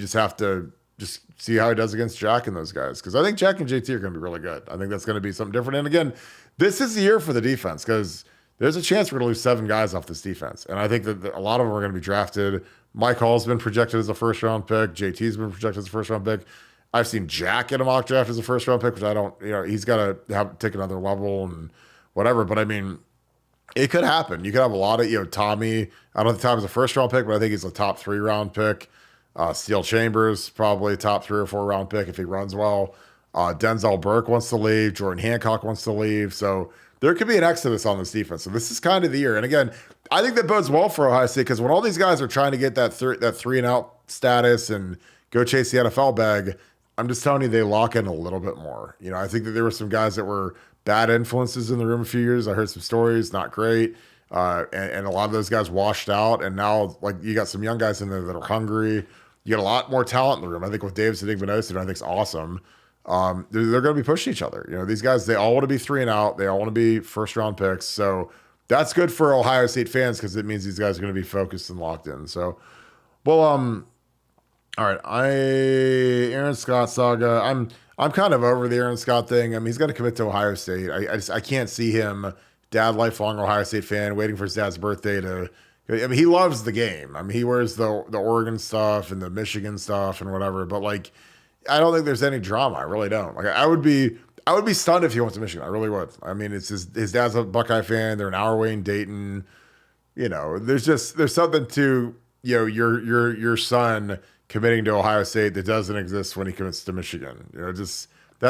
[SPEAKER 1] just have to just see how he does against Jack and those guys, because I think Jack and JT are going to be really good. I think that's going to be something different. And again, this is the year for the defense, because there's a chance we're going to lose 7 guys off this defense, and I think that a lot of them are going to be drafted. Mike Hall's been projected as a first round pick. JT's been projected as a first round pick. I've seen Jack in a mock draft as a first round pick, which I don't, he's got to take another level and whatever. But I mean, it could happen. You could have a lot of, Tommy. I don't think Tommy's a first round pick, but I think he's a top 3 round pick. Steel Chambers, probably top 3 or 4 round pick if he runs well. Denzel Burke wants to leave. Jordan Hancock wants to leave. So there could be an exodus on this defense. So this is kind of the year. And again, I think that bodes well for Ohio State, because when all these guys are trying to get that 3 and out status and go chase the NFL bag, I'm just telling you, they lock in a little bit more. I think that there were some guys that were bad influences in the room a few years. I heard some stories, not great. And a lot of those guys washed out. And now, like, you got some young guys in there that are hungry. You got a lot more talent in the room. I think with Davis and Igbenogson, I think it's awesome. They're going to be pushing each other. These guys, they all want to be 3 and out. They all want to be first round picks. So that's good for Ohio State fans, because it means these guys are going to be focused and locked in. So, well, all right, Aaron Scott saga. I'm kind of over the Aaron Scott thing. I mean, he's going to commit to Ohio State. I can't see him, dad, lifelong Ohio State fan, waiting for his dad's birthday to. I mean, he loves the game. I mean, he wears the Oregon stuff and the Michigan stuff and whatever. But like, I don't think there's any drama. I really don't. Like, I would be stunned if he went to Michigan. I really would. I mean, it's his dad's a Buckeye fan. They're an hour away in Dayton. There's something to your son committing to Ohio State that doesn't exist when he commits to Michigan. That's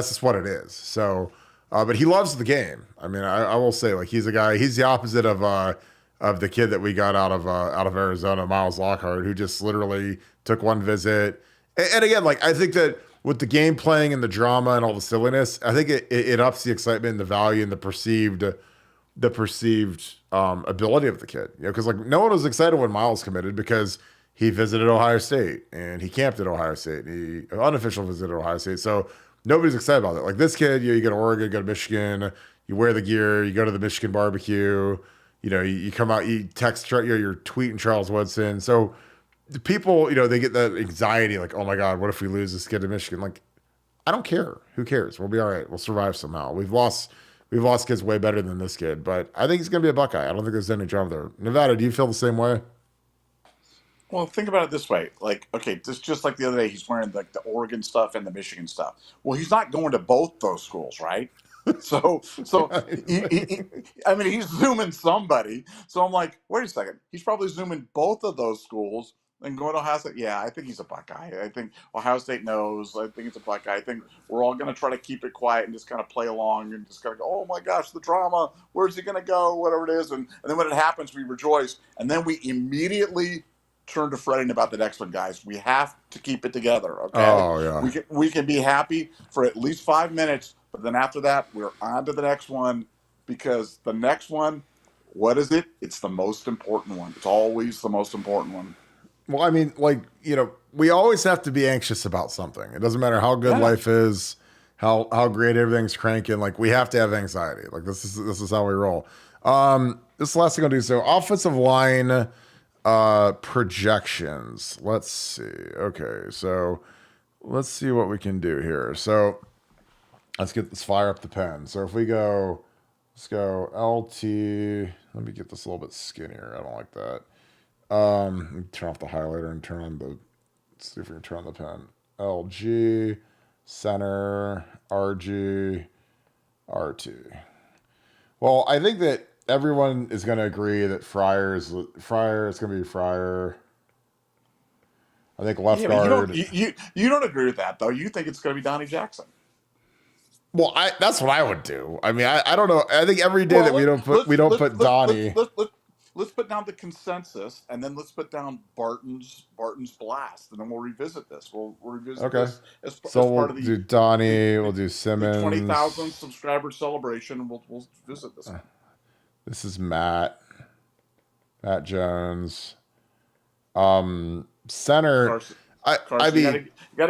[SPEAKER 1] just what it is. So, but he loves the game. I mean, I will say, like, he's the opposite of the kid that we got out of Arizona, Miles Lockhart, who just literally took one visit. And again, like, I think that with the game playing and the drama and all the silliness, I think it ups the excitement and the value and the perceived ability of the kid. Because like, no one was excited when Miles committed, because he visited Ohio State and he camped at Ohio State. He unofficial visited Ohio State. So nobody's excited about that. Like, this kid, you go to Oregon, you go to Michigan, you wear the gear, you go to the Michigan barbecue, you come out, you text, you're tweeting Charles Woodson. So the people, they get that anxiety, like, oh my God, what if we lose this kid to Michigan? Like, I don't care. Who cares? We'll be all right. We'll survive somehow. We've lost kids way better than this kid, but I think he's going to be a Buckeye. I don't think there's any drama there. Nevada, do you feel the same way?
[SPEAKER 2] Well, think about it this way. Like, okay, just like the other day, he's wearing like the Oregon stuff and the Michigan stuff. Well, he's not going to both those schools, right? So I mean, he's zooming somebody. So I'm like, wait a second. He's probably zooming both of those schools And going to Ohio State, yeah, I think he's a Buckeye. I think Ohio State knows. I think it's a Buckeye. I think we're all going to try to keep it quiet and just kind of play along and just kind of go, oh my gosh, the drama. Where's he going to go? Whatever it is. And then when it happens, we rejoice. And then we immediately turn to fretting about the next one, guys. We have to keep it together, okay?
[SPEAKER 1] Oh yeah.
[SPEAKER 2] We can be happy for at least 5 minutes, but then after that, we're on to the next one because the next one, what is it? It's the most important one. It's always the most important one.
[SPEAKER 1] Well, I mean, like, we always have to be anxious about something. It doesn't matter how good
[SPEAKER 2] Yeah.
[SPEAKER 1] life is, how great everything's cranking. Like, we have to have anxiety. Like, this is how we roll. This is the last thing I'll do. So, offensive line projections. Let's see. Okay, so let's see what we can do here. So, let's fire up the pen. So, if we go, let's go LT. Let me get this a little bit skinnier. I don't like that. Turn off the highlighter and turn on the. Let's see if we can turn on the pen. LG, center, RG, RT. Well, I think that everyone is going to agree that Fryer is going to be Fryer. I think left
[SPEAKER 2] Yeah, but
[SPEAKER 1] guard.
[SPEAKER 2] you don't agree with that though. You think it's going to be Donnie Jackson.
[SPEAKER 1] Well, that's what I would do. I mean, I don't know. I think every day
[SPEAKER 2] Well,
[SPEAKER 1] that we don't put Donnie.
[SPEAKER 2] let's put down the consensus, and then let's put down Barton's blast, and then we'll revisit this. We'll revisit
[SPEAKER 1] Okay.
[SPEAKER 2] this as
[SPEAKER 1] So we'll
[SPEAKER 2] part of
[SPEAKER 1] do Donnie. We'll do
[SPEAKER 2] the
[SPEAKER 1] Simmons.
[SPEAKER 2] 20,000 subscriber celebration. And we'll visit this.
[SPEAKER 1] This is Matt Jones. Center.
[SPEAKER 2] Carson,
[SPEAKER 1] I mean,
[SPEAKER 2] you got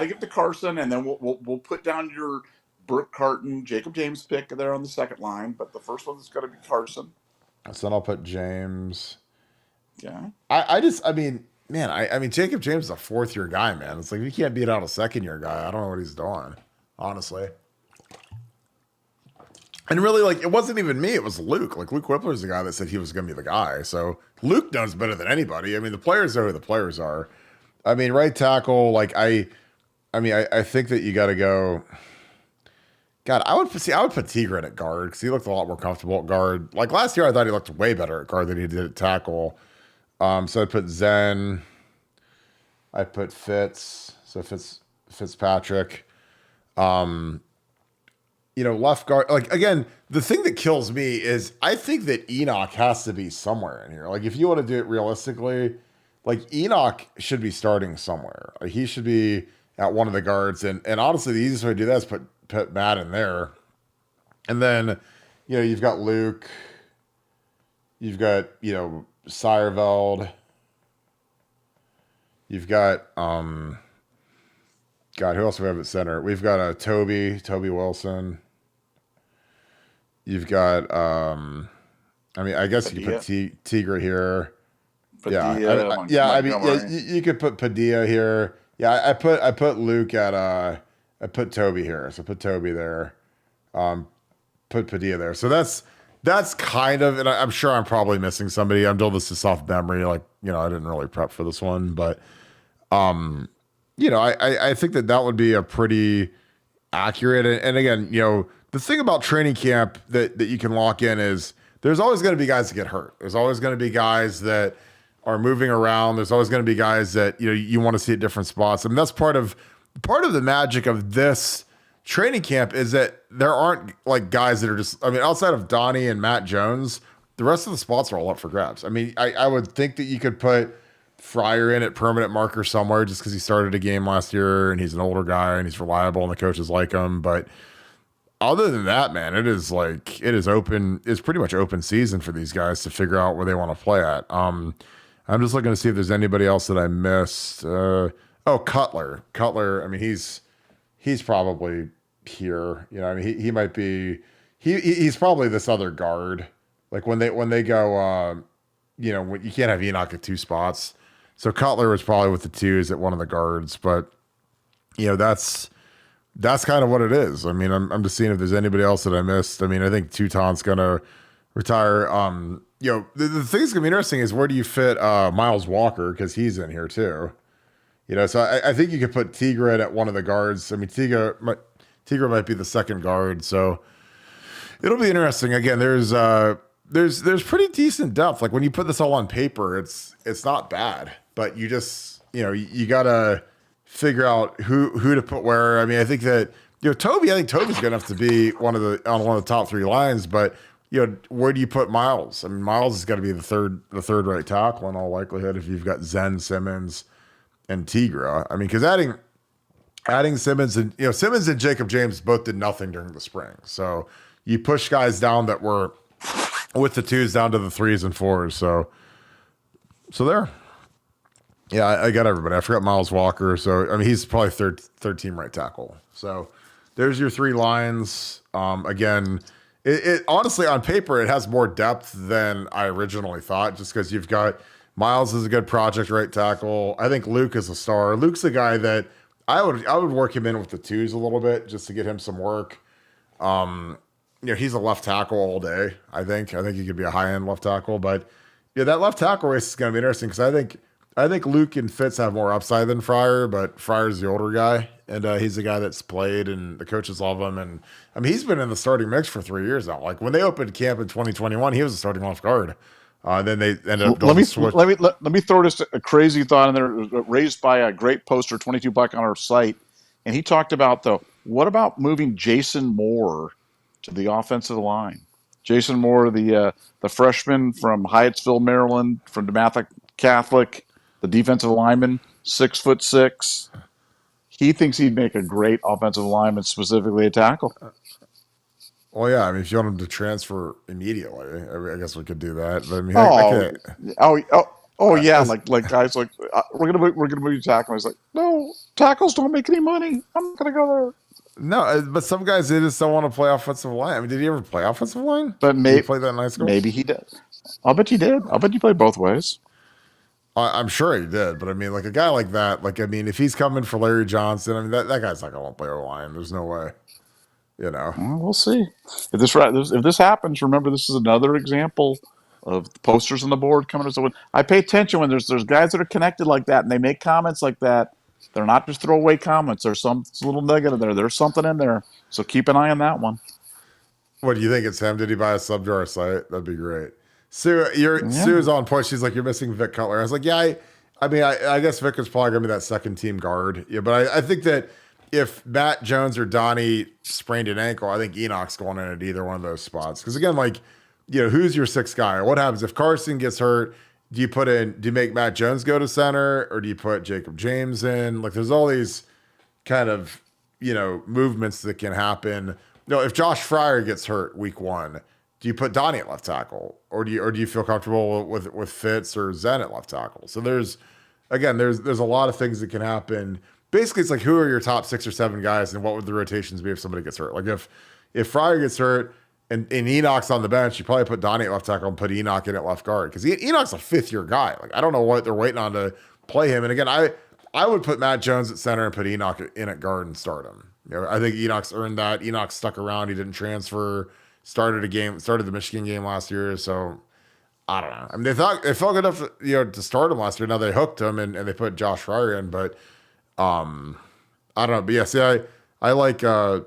[SPEAKER 2] to get to Carson, and then we'll put down your Brooke Carton, Jacob James pick there on the second line. But the first one's got to be Carson.
[SPEAKER 1] so then I'll put James.
[SPEAKER 2] Yeah.
[SPEAKER 1] I mean, man, I mean, Jacob James is a 4th-year guy, man. It's like, if you can't beat out a 2nd-year guy, I don't know what he's doing, honestly. And really, like, it wasn't even me. It was Luke. Like, Luke Whippler's the guy that said he was going to be the guy. So Luke knows better than anybody. I mean, the players are who the players are. I mean, right tackle, like, I think that you got to go. God, I would put Tigran at guard because he looked a lot more comfortable at guard. Like last year, I thought he looked way better at guard than he did at tackle. So I'd put Zen. I put Fitz. So Fitzpatrick. Left guard. Like, again, the thing that kills me is I think that Enoch has to be somewhere in here. Like, if you want to do it realistically, like, Enoch should be starting somewhere. Like, he should be at one of the guards. And honestly, the easiest way to do that is put Matt in there. And then, you've got Luke. You've got, Seyerveld. You've got, God, who else do we have at center? We've got Toby Wilson. You've got, I guess you could put Tigra here.
[SPEAKER 2] Padilla,
[SPEAKER 1] You could put Padilla here. Yeah, I put Luke at, I put Toby here. So put Toby there. Put Padilla there. So that's kind of, and I'm sure I'm probably missing somebody. I'm doing this off memory. Like, I didn't really prep for this one, but, I think that would be a pretty accurate. And again, the thing about training camp that you can lock in is there's always going to be guys that get hurt. There's always going to be guys that are moving around. There's always going to be guys that, you want to see at different spots. I mean, that's part of the magic of this training camp is that there aren't like guys that are just, outside of Donnie and Matt Jones, the rest of the spots are all up for grabs. I mean, I would think that you could put Fryer in at permanent marker somewhere just because he started a game last year and he's an older guy and he's reliable and the coaches like him. But other than that, man, it is open. It's pretty much open season for these guys to figure out where they want to play at. I'm just looking to see if there's anybody else that I missed. Cutler. I mean, he's probably here. He might be. He's probably this other guard. Like when they go, when you can't have Enoch at 2 spots. So Cutler was probably with the 2s at one of the guards, but that's kind of what it is. I mean, I'm just seeing if there's anybody else that I missed. I mean, I think Teuton's gonna retire. The thing that's gonna be interesting is where do you fit Miles Walker, because he's in here too. So I think you could put Tigran at one of the guards. I mean, Tigran might be the second guard, so it'll be interesting. Again, there's there's pretty decent depth. Like when you put this all on paper, it's not bad, but you just you gotta figure out who to put where. I mean, I think that Toby. I think Toby's good enough to be on one of the top three lines, but where do you put Miles? I mean, Miles has got to be the third right tackle in all likelihood if you've got Zen, Simmons, and Tigra. I mean, because adding Simmons and Simmons and Jacob James both did nothing during the spring, so you push guys down that were with the twos down to the threes and fours. So there. Yeah, I got everybody. I forgot Miles Walker. So, I mean, he's probably third team right tackle. So there's your three lines. Again, it honestly, on paper, it has more depth than I originally thought, just because you've got Miles is a good project right tackle. I think Luke is a star. Luke's the guy that I would work him in with the twos a little bit just to get him some work. He's a left tackle all day. I think he could be a high end left tackle, but that left tackle race is going to be interesting because I think Luke and Fitz have more upside than Fryer, but Fryer's the older guy, and he's the guy that's played, and the coaches love him. And I mean, he's been in the starting mix for 3 years now. Like when they opened camp in 2021, he was a starting left guard. Then they ended up
[SPEAKER 3] let me throw just a crazy thought in there raised by a great poster 22 Black on our site, and he talked about what about moving Jason Moore to the offensive line? Jason Moore, the freshman from Hyattsville, Maryland, from DeMatha Catholic, the defensive lineman, 6'6". He thinks he'd make a great offensive lineman, specifically a tackle.
[SPEAKER 1] Well, yeah. I mean, if you want him to transfer immediately, I guess we could do that. But I mean,
[SPEAKER 3] yeah. Like guys, like we're gonna move you tackle. He's like, no, tackles don't make any money. I'm not gonna go there.
[SPEAKER 1] No, but some guys they just don't want to play offensive line. I mean, did he ever play offensive line?
[SPEAKER 3] But maybe
[SPEAKER 1] did he play that in high school?
[SPEAKER 3] Maybe he did. I'll bet he did. I'll bet he played both ways.
[SPEAKER 1] I'm sure he did, but I mean, like a guy like that, like I mean, if he's coming for Larry Johnson, I mean that guy's not gonna play O-line. There's no way.
[SPEAKER 3] Well, we'll see. If this happens, remember this is another example of posters on the board coming. So when I pay attention when there's guys that are connected like that and they make comments like that, they're not just throwaway comments. There's some little negative there. There's something in there. So keep an eye on that one.
[SPEAKER 1] What do you think it's him? Did he buy a sub to our site? That'd be great. Sue's on point. She's like, you're missing Vic Cutler. I was like, yeah, I mean, I guess Vic is probably gonna be that second team guard. Yeah, but I think that if Matt Jones or Donnie sprained an ankle, I think Enoch's going in at either one of those spots. Because again, like, who's your sixth guy? What happens if Carson gets hurt? Do you make Matt Jones go to center, or do you put Jacob James in? Like, there's all these kind of movements that can happen. If Josh Fryer gets hurt week 1, do you put Donnie at left tackle, or do you feel comfortable with Fitz or Zen at left tackle? So there's a lot of things that can happen. Basically, it's like, who are your top 6 or 7 guys, and what would the rotations be if somebody gets hurt? Like if Fryer gets hurt and Enoch's on the bench, you probably put Donnie at left tackle and put Enoch in at left guard, because Enoch's a 5th-year guy. Like, I don't know what they're waiting on to play him. And again, I would put Matt Jones at center and put Enoch in at guard and start him. I think Enoch's earned that. Enoch stuck around. He didn't transfer. Started the Michigan game last year. So I don't know. I mean, they felt good enough to start him last year. Now they hooked him and they put Josh Fryer in, but I don't know. But yeah, see, I like that.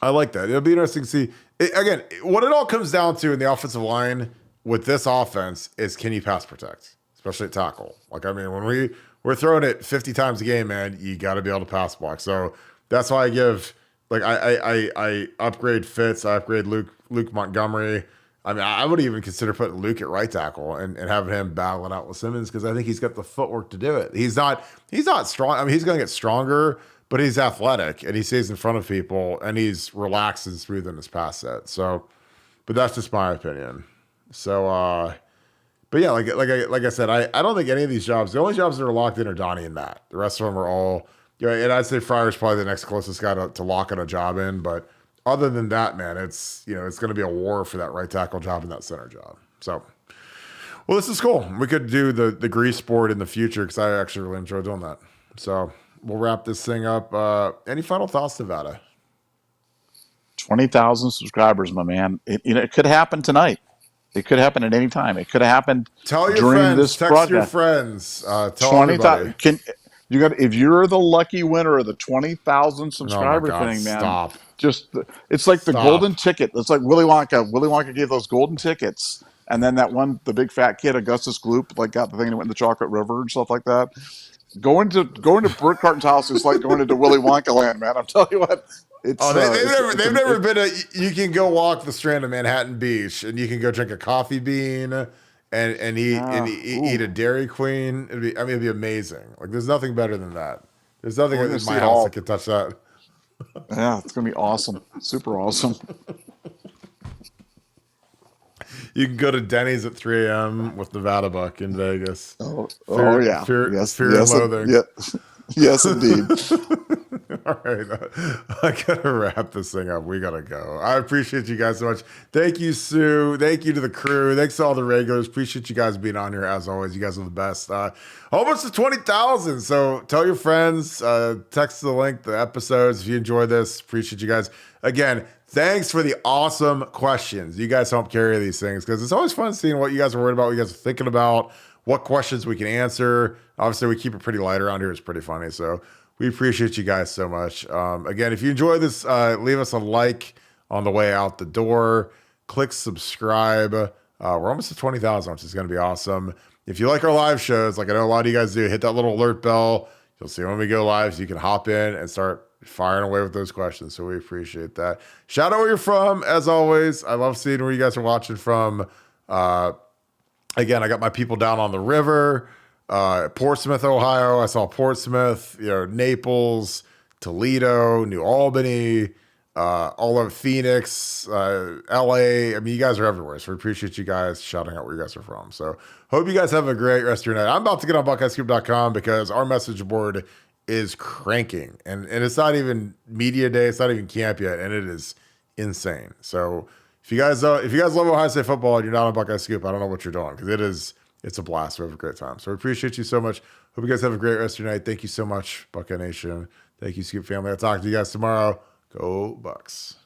[SPEAKER 1] It'll be interesting to see. Again, what it all comes down to in the offensive line with this offense is, can you pass protect, especially at tackle? Like, I mean, when we're throwing it 50 times a game, man, you got to be able to pass block. So that's why I give, like, I upgrade Fitz, I upgrade Luke Montgomery. I mean, I would even consider putting Luke at right tackle and having him battle it out with Simmons, because I think he's got the footwork to do it. He's not strong. I mean, he's going to get stronger, but he's athletic and he stays in front of people and he's relaxed and smooth in his pass set. So, but that's just my opinion. So, but yeah, like I said, I don't think any of these jobs, the only jobs that are locked in are Donnie and Matt. The rest of them are all, and I'd say Fryer's probably the next closest guy to locking a job in, but other than that, man, it's it's going to be a war for that right tackle job and that center job. So, well, this is cool. We could do the grease board in the future, because I actually really enjoy doing that. So we'll wrap this thing up. Any final thoughts, Nevada?
[SPEAKER 3] 20,000 subscribers, my man. It could happen tonight. It could happen at any time. It could have happened
[SPEAKER 1] Tell your
[SPEAKER 3] during
[SPEAKER 1] friends,
[SPEAKER 3] this
[SPEAKER 1] text
[SPEAKER 3] broadcast.
[SPEAKER 1] your friends, tell everybody.
[SPEAKER 3] if you're the lucky winner of the 20,000
[SPEAKER 1] Oh my
[SPEAKER 3] subscriber
[SPEAKER 1] God,
[SPEAKER 3] thing, man,
[SPEAKER 1] stop.
[SPEAKER 3] it's like the
[SPEAKER 1] Stop.
[SPEAKER 3] golden ticket. It's like Willy Wonka. Willy Wonka gave those golden tickets, and then the big fat kid, Augustus Gloop, like got the thing that went in the chocolate river and stuff like that. Going to Brooke Carton's house is like going into Willy Wonka land, man. I'm telling you what,
[SPEAKER 1] Oh, they've never
[SPEAKER 3] it's
[SPEAKER 1] been you can go walk the strand of Manhattan Beach and you can go drink a coffee bean and eat a Dairy Queen. It'd be amazing. Like there's nothing better than that. There's nothing
[SPEAKER 3] We're gonna
[SPEAKER 1] in
[SPEAKER 3] see
[SPEAKER 1] my
[SPEAKER 3] it
[SPEAKER 1] house
[SPEAKER 3] all.
[SPEAKER 1] that can touch that.
[SPEAKER 3] Yeah, it's gonna be awesome, super awesome.
[SPEAKER 1] You can go to Denny's at 3 a.m. with Nevada Buck in Vegas.
[SPEAKER 3] Oh yeah, yes,
[SPEAKER 1] Fear and loathing.
[SPEAKER 3] yeah, yes, indeed.
[SPEAKER 1] All right. I gotta wrap this thing up. We gotta go. I appreciate you guys so much. Thank you, Sue. Thank you to the crew. Thanks to all the regulars. Appreciate you guys being on here as always. You guys are the best. Almost to 20,000. So tell your friends, text the link, the episodes. If you enjoy this, appreciate you guys. Again, thanks for the awesome questions. You guys help carry these things because it's always fun seeing what you guys are worried about, what you guys are thinking about, what questions we can answer. Obviously, we keep it pretty light around here. It's pretty funny. So we appreciate you guys so much. Again, if you enjoy this, leave us a like on the way out the door. Click subscribe. We're almost at 20,000, which is going to be awesome. If you like our live shows, like I know a lot of you guys do, hit that little alert bell. You'll see when we go live so you can hop in and start firing away with those questions. So we appreciate that. Shout out where you're from, as always. I love seeing where you guys are watching from. Again, I got my people down on the river. Portsmouth, Ohio. I saw Portsmouth, Naples, Toledo, New Albany, all over Phoenix, LA. I mean, you guys are everywhere. So we appreciate you guys shouting out where you guys are from. So hope you guys have a great rest of your night. I'm about to get on BuckeyeScoop.com because our message board is cranking. And it's not even media day. It's not even camp yet. And it is insane. So if you guys love Ohio State football and you're not on Buckeye Scoop, I don't know what you're doing because it's a blast. We have a great time. So we appreciate you so much. Hope you guys have a great rest of your night. Thank you so much, Buckeye Nation. Thank you, Scoop family. I'll talk to you guys tomorrow. Go Bucks.